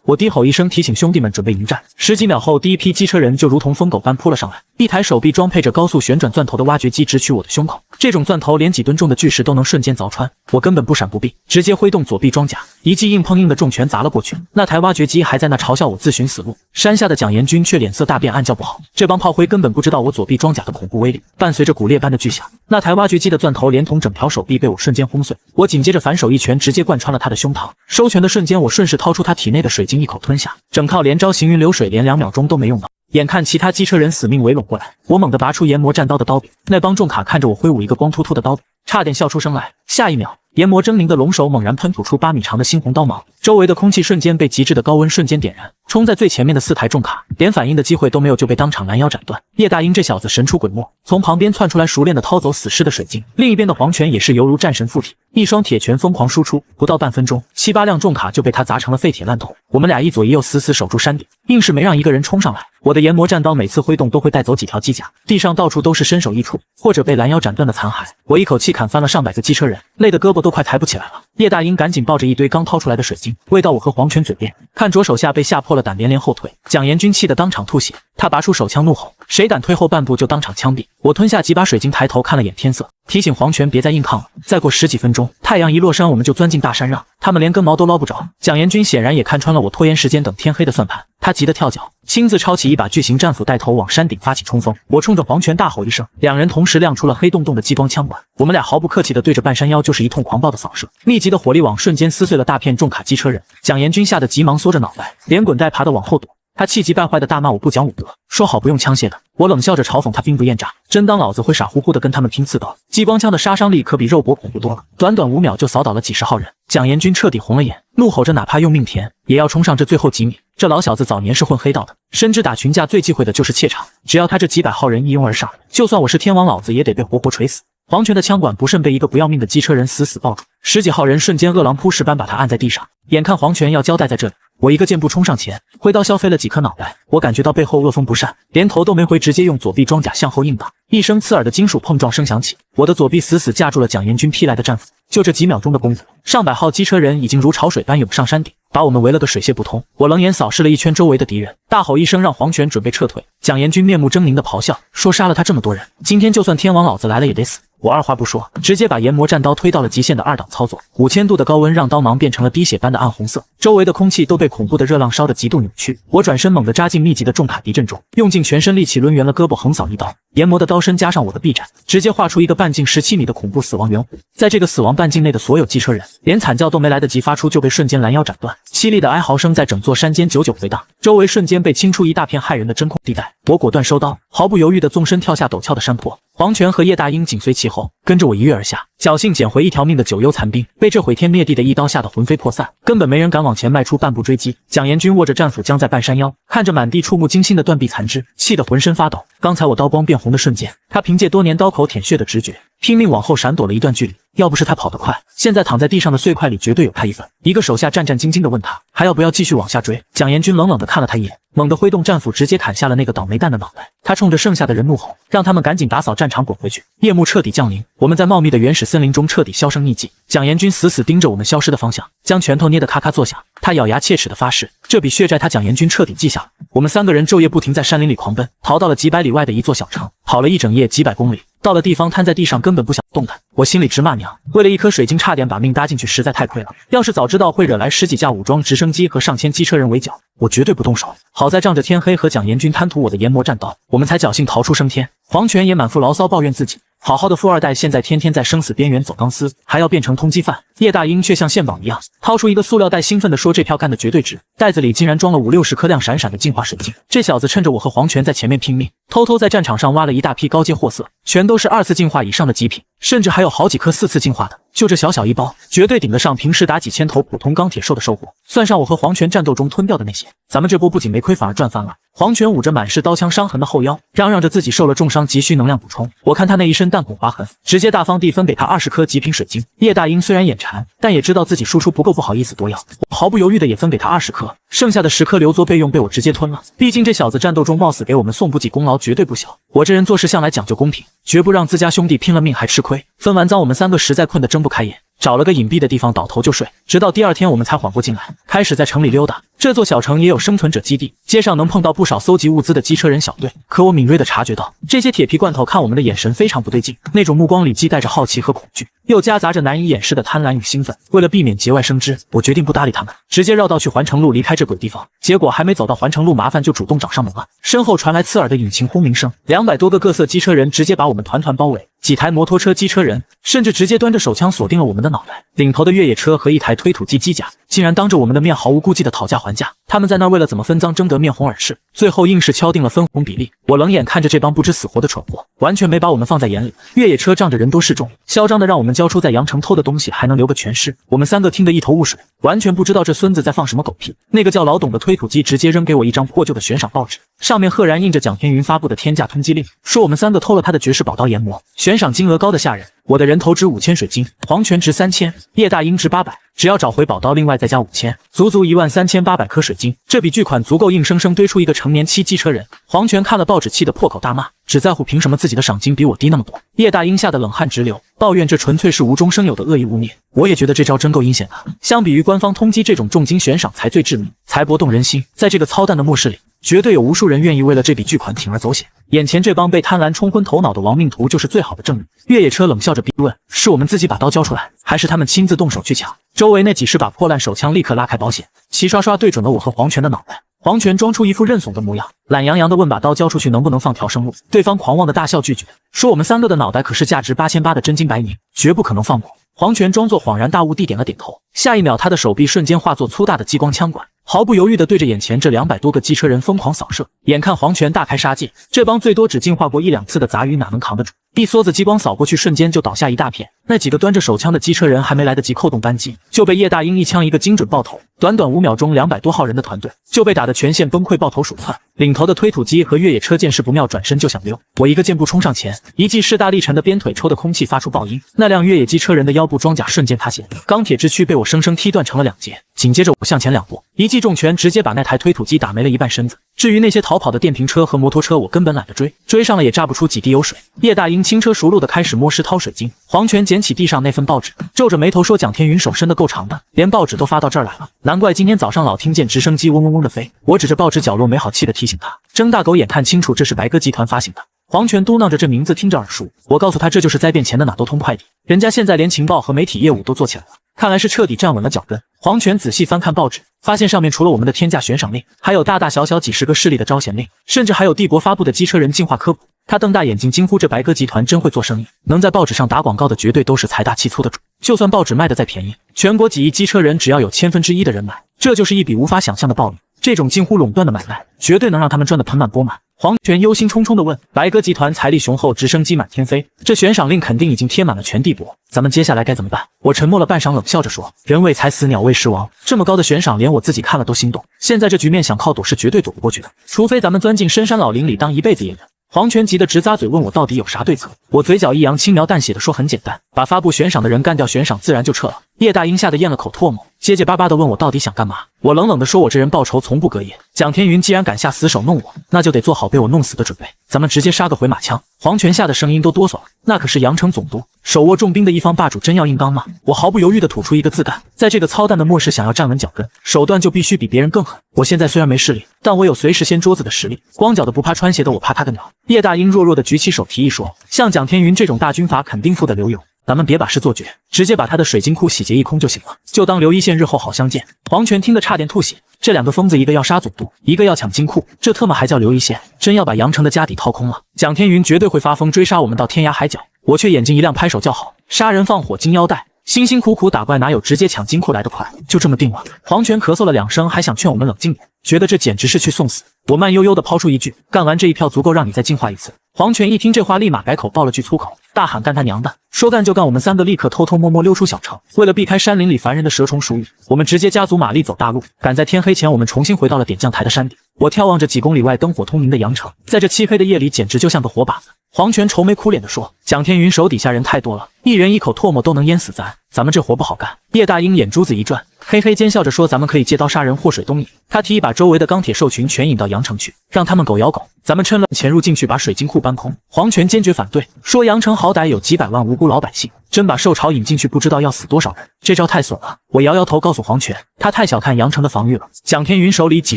我低吼一声，提醒兄弟们准备迎战。10几秒后，第一批机车人就如同疯狗般扑了上来，一台手臂装配着高速旋转钻头的挖掘机直取我的胸口。这种钻头连几吨重的巨石都能瞬间凿穿，我根本不闪不避，直接挥动左臂装甲，一记硬碰硬的重拳砸了过去。那台挖掘机还在那嘲笑我自寻死路，山下的蒋延军却脸色大变，暗叫不好。这帮炮灰根本不知道我左臂装甲的恐怖威力，伴随着骨裂般的巨响，那台挖掘机的钻头连同整条手臂被我瞬间轰碎。我紧接着反手一拳直接贯穿了他的胸膛，收拳的瞬间，我顺势掏出他体内的水晶一口吞下，整套连招行云流水连2秒钟都没用到。眼看其他机车人死命围拢过来，我猛地拔出研磨战刀的刀柄，那帮重卡看着我挥舞一个光秃秃的刀柄，差点笑出声来。下一秒，研磨狰狞的龙首猛然喷吐出8米长的猩红刀芒，周围的空气瞬间被极致的高温瞬间点燃。冲在最前面的4台重卡连反应的机会都没有，就被当场拦腰斩断。叶大鹰这小子神出鬼没，从旁边窜出来，熟练的掏走死尸的水晶。另一边的黄泉也是犹如战神附体，一双铁拳疯狂输出，不到半分钟，7、8辆重卡就被他砸成了废铁烂桶。我们俩一左一右死死守住山顶，硬是没让一个人冲上来。我的研磨战刀每次挥动都会带走几条机甲，地上到处都是身首异处或者被拦腰斩断的残骸。我一口气砍翻了上百个机车人，累得胳膊都快抬不起来了。叶大鹰赶紧抱着一堆刚掏出来的水晶喂到我和黄泉嘴边，看着手下被吓破了胆，连连后退。蒋延军气得当场吐血，他拔出手枪怒吼，谁敢退后半步就当场枪毙。我吞下几把水晶，抬头看了眼天色，提醒黄泉别再硬抗了。再过10几分钟，太阳一落山，我们就钻进大山让，他们连根毛都捞不着。蒋延军显然也看穿了我拖延时间等天黑的算盘，他急得跳脚，亲自抄起一把巨型战斧，带头往山顶发起冲锋。我冲着黄泉大吼一声，两人同时亮出了黑洞洞的激光枪管，我们俩毫不客气地对着半山腰就是一通狂暴的扫射，密集的火力网瞬间撕碎了大片重卡机车人。蒋延军吓得急忙缩着脑袋，连滚带爬的往后躲。他气急败坏地大骂我不讲武德，说好不用枪械的。我冷笑着嘲讽他兵不厌诈，真当老子会傻乎乎地跟他们拼刺刀？激光枪的杀伤力可比肉搏恐怖多了，短短5秒就扫倒了几十号人。蒋延军彻底红了眼，怒吼着哪怕用命填也要冲上这最后几米。这老小子早年是混黑道的，深知打群架最忌讳的就是怯场，只要他这几百号人一拥而上，就算我是天王老子也得被活活锤死。黄泉的枪管不慎被一个不要命的机车人死死抱住，10几号人瞬间饿狼扑食般把他按在地上。眼看黄泉要交代在这里，我一个箭步冲上前，挥刀削飞了几颗脑袋。我感觉到背后恶风不善，连头都没回，直接用左臂装甲向后硬挡。一声刺耳的金属碰撞声响起，我的左臂死死架住了蒋延军劈来的战斧。就这几秒钟的功夫，上百号机车人已经如潮水般涌上山顶，把我们围了个水泄不通。我冷眼扫视了一圈周围的敌人，大吼一声让黄泉准备撤退。蒋延军面目狰狞地咆哮，说杀了他这么多人，今天就算天王老子来了也得死。我二话不说，直接把研磨战刀推到了极限的2档操作，5000度的高温让刀芒变成了滴血般的暗红色，周围的空气都被恐怖的热浪烧得极度扭曲。我转身猛地扎进密集的重卡敌阵中，用尽全身力气抡圆了胳膊横扫一刀，研磨的刀身加上我的臂展，直接画出一个半径17米的恐怖死亡圆弧。在这个死亡半径内的所有机车人，连惨叫都没来得及发出，就被瞬间拦腰斩断。凄厉的哀嚎声在整座山间久久回荡，周围瞬间被清出一大片骇人的真空地带。我果断收刀，毫不犹豫地纵身跳下陡峭的山坡。黄泉和叶大鹰紧随其后，跟着我一跃而下，侥幸捡回一条命的九幽残兵被这毁天灭地的一刀吓得魂飞魄散，根本没人敢往前迈出半步追击。蒋延军握着战斧僵在半山腰，看着满地触目惊心的断臂残肢，气得浑身发抖。刚才我刀光变红的瞬间，他凭借多年刀口舔血的直觉，拼命往后闪躲了一段距离。要不是他跑得快，现在躺在地上的碎块里绝对有他一份。一个手下战战兢兢地问他还要不要继续往下追。蒋延军冷冷地看了他一眼，猛地挥动战斧，直接砍下了那个倒霉蛋的脑袋。他冲着剩下的人怒吼，让他们赶紧打扫战场滚回去。夜幕彻底降临，我们在茂密的原始森林中彻底销声匿迹。蒋延军死死盯着我们消失的方向，将拳头捏得咔咔作响。他咬牙切齿地发誓，这笔血债他蒋延军彻底记下了。我们3个人昼夜不停在山林里狂奔，逃到了几百里外的一座小城，跑了一整夜几百公里，到了地方瘫在地上，根本不想动弹。我心里直骂娘，为了一颗水晶差点把命搭进去，实在太亏了。要是早知道会惹来十几架武装直升机和上千机车人围剿，我绝对不动手。好在仗着天黑和蒋延军贪图我的研磨战刀，我们才侥幸逃出升天。黄泉也满腹牢骚抱怨自己，好好的富二代现在天天在生死边缘走钢丝，还要变成通缉犯。叶大鹰却像献宝一样，掏出一个塑料袋，兴奋地说：“这票干得绝对值！”袋子里竟然装了50-60颗亮闪闪的净化水晶。这小子趁着我和黄泉在前面拼命，偷偷在战场上挖了一大批高阶货色，全都是2次净化以上的极品，甚至还有好几颗4次净化的。就这小小一包，绝对顶得上平时打几千头普通钢铁兽的收获。算上我和黄泉战斗中吞掉的那些，咱们这波不仅没亏，反而赚翻了。黄泉捂着满是刀枪伤痕的后腰，嚷嚷着自己受了重伤，急需能量补充。我看他那一身弹孔划痕，直接大方地分给他20颗极品水晶。叶大鹰虽然眼馋，但也知道自己输出不够，不好意思多要，我毫不犹豫的也分给他20颗，剩下的10颗留作备用，被我直接吞了。毕竟这小子战斗中冒死给我们送补给功劳绝对不小，我这人做事向来讲究公平，绝不让自家兄弟拼了命还吃亏。分完赃，我们3个实在困得睁不开眼，找了个隐蔽的地方倒头就睡，直到第2天我们才缓过劲来，开始在城里溜达。这座小城也有生存者基地，街上能碰到不少搜集物资的机车人小队。可我敏锐地察觉到，这些铁皮罐头看我们的眼神非常不对劲，那种目光里既带着好奇和恐惧，又夹杂着难以掩饰的贪婪与兴奋。为了避免节外生枝，我决定不搭理他们，直接绕道去环城路离开这鬼地方。结果还没走到环城路，麻烦就主动找上门了。身后传来刺耳的引擎轰鸣声，200多个各色机车人直接把我们团团包围。几台摩托车机车人甚至直接端着手枪锁定了我们的脑袋，领头的越野车和一台推土机机甲竟然当着我们的面毫无顾忌的讨价还价。他们在那为了怎么分赃争得面红耳赤，最后硬是敲定了分红比例。我冷眼看着这帮不知死活的蠢货，完全没把我们放在眼里。越野车仗着人多势众，嚣张的让我们交出在羊城偷的东西还能留个全尸。我们3个听得一头雾水，完全不知道这孙子在放什么狗屁。那个叫老董的推土机直接扔给我一张破旧的悬赏报纸，上面赫然印着蒋天云发布的天价通缉令，说我们3个偷了他的绝世宝刀研磨，悬赏金额高的吓人。我的人头值5000水晶，黄泉值3000，叶大鹰值800，只要找回宝刀，另外再加5000，足足13800颗水晶。这笔巨款足够硬生生堆出一个成年期机车人。黄泉看了报纸，气得破口大骂，只在乎凭什么自己的赏金比我低那么多。叶大鹰吓得冷汗直流，抱怨这纯粹是无中生有的恶意污蔑。我也觉得这招真够阴险的，相比于官方通缉，这种重金悬赏才最致命，才搏动人心。在这个操蛋的末世里，绝对有无数人愿意为了这笔巨款铤而走险。眼前这帮被贪婪冲昏头脑的亡命徒就是最好的证明。越野车冷笑着逼问：“是我们自己把刀交出来，还是他们亲自动手去抢？”周围那几十把破烂手枪立刻拉开保险，齐刷刷对准了我和黄泉的脑袋。黄泉装出一副认怂的模样，懒洋洋地问：“把刀交出去能不能放条生路？”对方狂妄的大笑拒绝，说：“我们3个的脑袋可是价值8800的真金白银，绝不可能放过。”黄泉装作恍然大悟地点了点头，下一秒他的手臂瞬间化作粗大的激光枪管，毫不犹豫地对着眼前这200多个机车人疯狂扫射。眼看黄泉大开杀戒，这帮最多只进化过1-2次的杂鱼哪能扛得住？一梭子激光扫过去，瞬间就倒下一大片。那几个端着手枪的机车人还没来得及扣动扳机，就被叶大鹰一枪一个精准爆头。短短5秒钟，200多号人的团队就被打得全线崩溃，抱头鼠窜。领头的推土机和越野车见势不妙，转身就想溜。我一个箭步冲上前，一记势大力沉的鞭腿抽的空气发出爆音，那辆越野机车人的腰部装甲瞬间塌陷，钢铁之躯被我生生踢断成了2截。紧接着我向前2步，一记重拳直接把那台推土机打没了一半身子。至于那些逃跑的电瓶车和摩托车，我根本懒得追，追上了也榨不出几滴油水。叶大鹰轻车熟路的开始摸尸掏水晶，黄泉捡起地上那份报纸，皱着眉头说：“蒋天云手伸得够长的，连报纸都发到这儿来了，难怪今天早上老听见直升机嗡嗡嗡的飞。”我指着报纸角落没好气的提醒他，睁大狗眼看清楚，这是白鸽集团发行的。黄泉嘟囔着这名字听着耳熟，我告诉他这就是灾变前的哪都通快递，人家现在连情报和媒体业务都做起来了，看来是彻底站稳了脚跟。黄泉仔细翻看报纸，发现上面除了我们的天价悬赏令，还有大大小小几十个势力的招贤令，甚至还有帝国发布的机车人进化科普。他瞪大眼睛惊呼：“这白鸽集团真会做生意，能在报纸上打广告的绝对都是财大气粗的主，就算报纸卖的再便宜，全国几亿机车人只要有1/1000的人买，这就是一笔无法想象的暴利。这种近乎垄断的买卖，绝对能让他们赚得盆满钵满。”黄泉忧心忡忡地问：“白鸽集团财力雄厚，直升机满天飞，这悬赏令肯定已经贴满了全帝国，咱们接下来该怎么办？”我沉默了半晌，冷笑着说：“人为财死，鸟为食亡，这么高的悬赏，连我自己看了都心动。现在这局面想靠躲是绝对躲不过去的，除非咱们钻进深山老林里当一辈子野人。”黄泉急得直咂嘴，问我到底有啥对策。我嘴角一扬，轻描淡写的说：“很简单，把发布悬赏的人干掉，悬赏自然就撤了。”叶大鹰吓得咽了口唾沫，结结巴巴地问我到底想干嘛。我冷冷地说，我这人报仇从不隔夜，蒋天云既然敢下死手弄我，那就得做好被我弄死的准备，咱们直接杀个回马枪。黄泉下的声音都哆嗦了，那可是阳城总督，手握重兵的一方霸主，真要硬刚吗？我毫不犹豫地吐出一个字干。在这个操蛋的末世，想要站稳脚跟，手段就必须比别人更狠。我现在虽然没势力，但我有随时掀桌子的实力，光脚的不怕穿鞋的，我怕他个鸟。叶大鹰弱弱地举起手提议说，像蒋天云这种大军阀肯定富得流油，咱们别把事做绝，直接把他的水晶库洗劫一空就行了，就当刘一线日后好相见。黄泉听得差点吐血，这两个疯子，一个要杀总督，一个要抢金库，这特么还叫刘一线？真要把阳城的家底掏空了，蒋天云绝对会发疯追杀我们到天涯海角。我却眼睛一亮，拍手叫好，杀人放火金腰带，辛辛苦苦打怪哪有直接抢金库来得快？就这么定了。黄泉咳嗽了2声，还想劝我们冷静点，觉得这简直是去送死。我慢悠悠地抛出一句，干完这一票足够让你再进化一次。黄泉一听这话，立马改口爆了句粗口，大喊干他娘的！说干就干，我们3个立刻偷偷摸摸溜出小城。为了避开山林里烦人的蛇虫鼠蚁，我们直接加足马力走大路。赶在天黑前，我们重新回到了点将台的山顶。我眺望着几公里外灯火通明的阳城，在这漆黑的夜里，简直就像个活靶子。黄泉愁眉苦脸地说，蒋天云手底下人太多了，一人一口唾沫都能淹死咱们这活不好干。叶大鹰眼珠子一转，嘿嘿奸笑着说，咱们可以借刀杀人，祸水东引。他提议把周围的钢铁兽群全引到阳城去，让他们狗咬狗，咱们趁乱潜入进去，把水晶库搬空。黄泉坚决反对，说阳城好歹有几百万无辜老百姓，真把兽潮引进去，不知道要死多少人，这招太损了。我摇摇头告诉黄泉，他太小看阳城的防御了。蒋天云手里几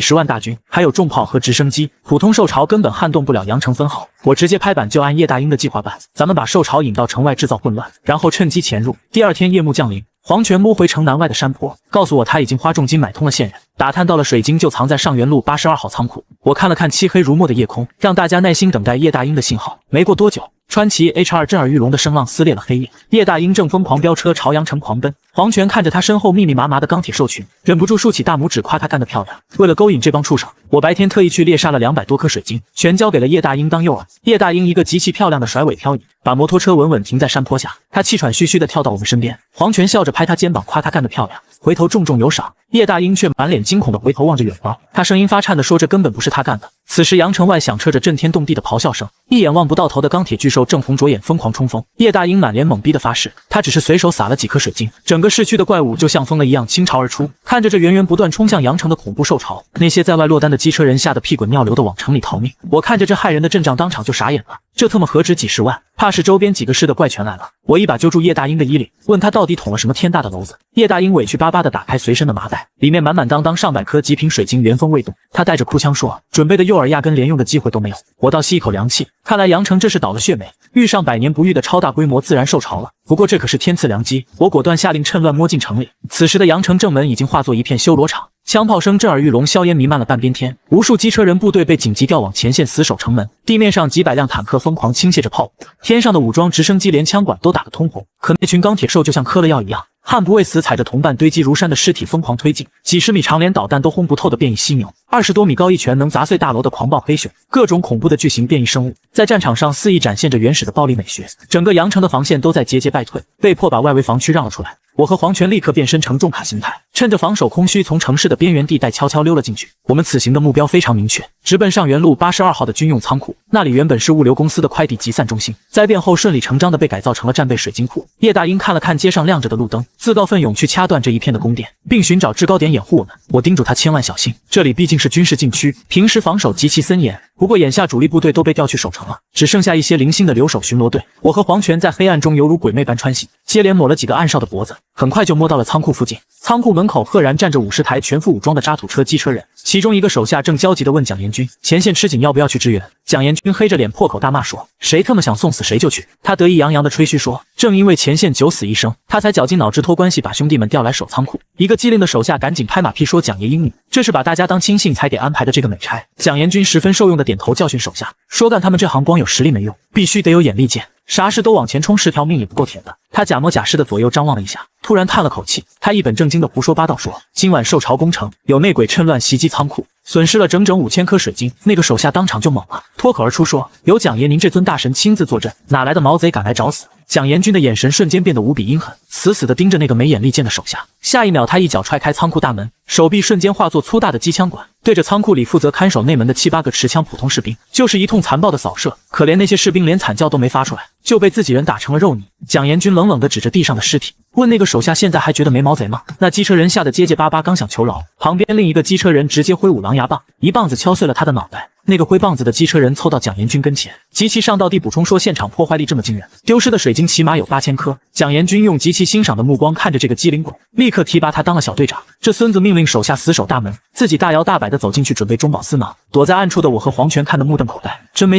10万大军，还有重炮和直升机，普通兽潮根本撼动不了阳城分毫。我直接拍板，就按叶大鹰的计划办，咱们把兽潮引到城外制造混乱，然后趁机潜入。第二天夜幕降临，黄泉摸回城南外的山坡，告诉我他已经花重金买通了线人，打探到了水晶就藏在上元路82号仓库。我看了看漆黑如墨的夜空，让大家耐心等待叶大鹰的信号。没过多久，川崎 H2 震耳欲聋的声浪撕裂了黑夜，叶大鹰正疯狂飙车朝阳城狂奔。黄泉看着他身后密密麻麻的钢铁兽群，忍不住竖起大拇指夸他干得漂亮。为了勾引这帮畜生，我白天特意去猎杀了200多颗水晶，全交给了叶大鹰当诱饵。叶大鹰一个极其漂亮的甩尾漂移，把摩托车稳稳停在山坡下，他气喘吁吁地跳到我们身边，黄泉笑着拍他肩膀夸他干得漂亮，回头重重有赏。叶大鹰却满脸惊恐地回头望着远方，他声音发颤地说，这根本不是他干的。此时阳城外响彻着震天动地的咆哮声，一眼望不到头的钢铁巨兽正红着眼疯狂冲锋。叶大鹰满脸懵逼地发誓，他只是随手撒了几颗水晶，整个市区的怪物就像疯了一样倾巢而出。看着这源源不断冲向阳城的恐怖兽潮，那些在外落单的机车人吓得屁滚尿流地往城里逃命。我看着这骇人的阵仗，当场就傻眼了，这特么何止几10万，怕是周边几个市的怪全来了。我一把揪住叶大鹰的衣领，问他到底捅了什么天大的篓子。叶大鹰委屈巴巴地打开随身的麻袋，里面满满当当上百颗极品水晶原封未动。他带着哭腔说，准备的诱饵压根连用的机会都没有。我倒吸一口凉气，看来阳城这是倒了血霉，遇上100年不遇的超大规模自然兽潮了。不过这可是天赐良机，我果断下令趁乱摸进城里。此时的阳城正门已经化作一片修罗场，枪炮声震耳欲聋，硝烟弥漫了半边天，无数机车人部队被紧急调往前线死守城门，地面上几百辆坦克疯狂倾泻着炮火，天上的武装直升机连枪管都打个通红。可那群钢铁兽就像嗑了药一样，悍不畏死，踩着同伴堆积如山的尸体疯狂推进，几十米长连导弹都轰不透的变异犀牛，20多米高一拳能砸碎大楼的狂暴黑熊，各种恐怖的巨型变异生物在战场上肆意展现着原始的暴力美学。整个阳城的防线都在节节败退，被迫把外围防区让了出来。我和黄泉立刻变身成重卡形态，趁着防守空虚，从城市的边缘地带悄悄溜了进去。我们此行的目标非常明确，直奔上元路82号的军用仓库，那里原本是物流公司的快递集散中心，灾变后顺理成章的被改造成了战备水晶库。叶大鹰看了看街上亮着的路灯，自告奋勇去掐断这一片的供电，并寻找制高点掩护我们。我叮嘱他千万小心，这里毕竟是军事禁区，平时防守极其森严。不过眼下主力部队都被调去守城了，只剩下一些零星的留守巡逻队。我和黄泉在黑暗中犹如鬼魅般穿行，接连抹了几个暗哨的脖子，很快就摸到了仓库附近。仓库门口赫然站着50台全副武装的渣土车机车人，其中一个手下正焦急地问蒋延军，前线吃紧要不要去支援。蒋延军黑着脸破口大骂说，谁他妈想送死谁就去。他得意洋洋地吹嘘说，正因为前线9死1生，他才绞尽脑汁托关系把兄弟们调来守仓库。一个机灵的手下赶紧拍马屁说，蒋爷英明，这是把大家当亲信才给安排的这个美差。蒋延军十分受用的点头教训手下说，干他们这行光有实力没用，必须得有眼力见，啥事都往前冲，10条命也不够填的。他假模假式的左右张望了一下，突然叹了口气，他一本正经的胡说八道说，今晚受潮攻城，有内鬼趁乱袭击仓库，损失了整整5000颗水晶。那个手下当场就懵了，脱口而出说，有蒋爷您这尊大神亲自坐镇，哪来的毛贼敢来找死。蒋延军的眼神瞬间变得无比阴狠，死死地盯着那个没眼力见的手下。下一秒，他一脚踹开仓库大门，手臂瞬间化作粗大的机枪管，对着仓库里负责看守内门的7、8个持枪普通士兵就是一通残暴的扫射。可怜那些士兵连惨叫都没发出来，就被自己人打成了肉泥。蒋延军冷冷地指着地上的尸体，问那个手下现在还觉得没毛贼吗？那机车人吓得结结巴巴，刚想求饶，旁边另一个机车人直接挥舞狼牙棒，一棒子敲碎了他的脑袋。那个挥棒子的机车人凑到蒋延军跟前，极其上道地补充说，现场破坏力这么惊人，丢失的水晶起码有8000颗。蒋延军用极其欣赏的目光看着这个机灵鬼，立刻提拔他当了小队长。这孙子命令手下死守大门，自己大摇大摆地走进去准备中饱私囊。躲在暗处的我和黄泉看得目瞪口呆，真没想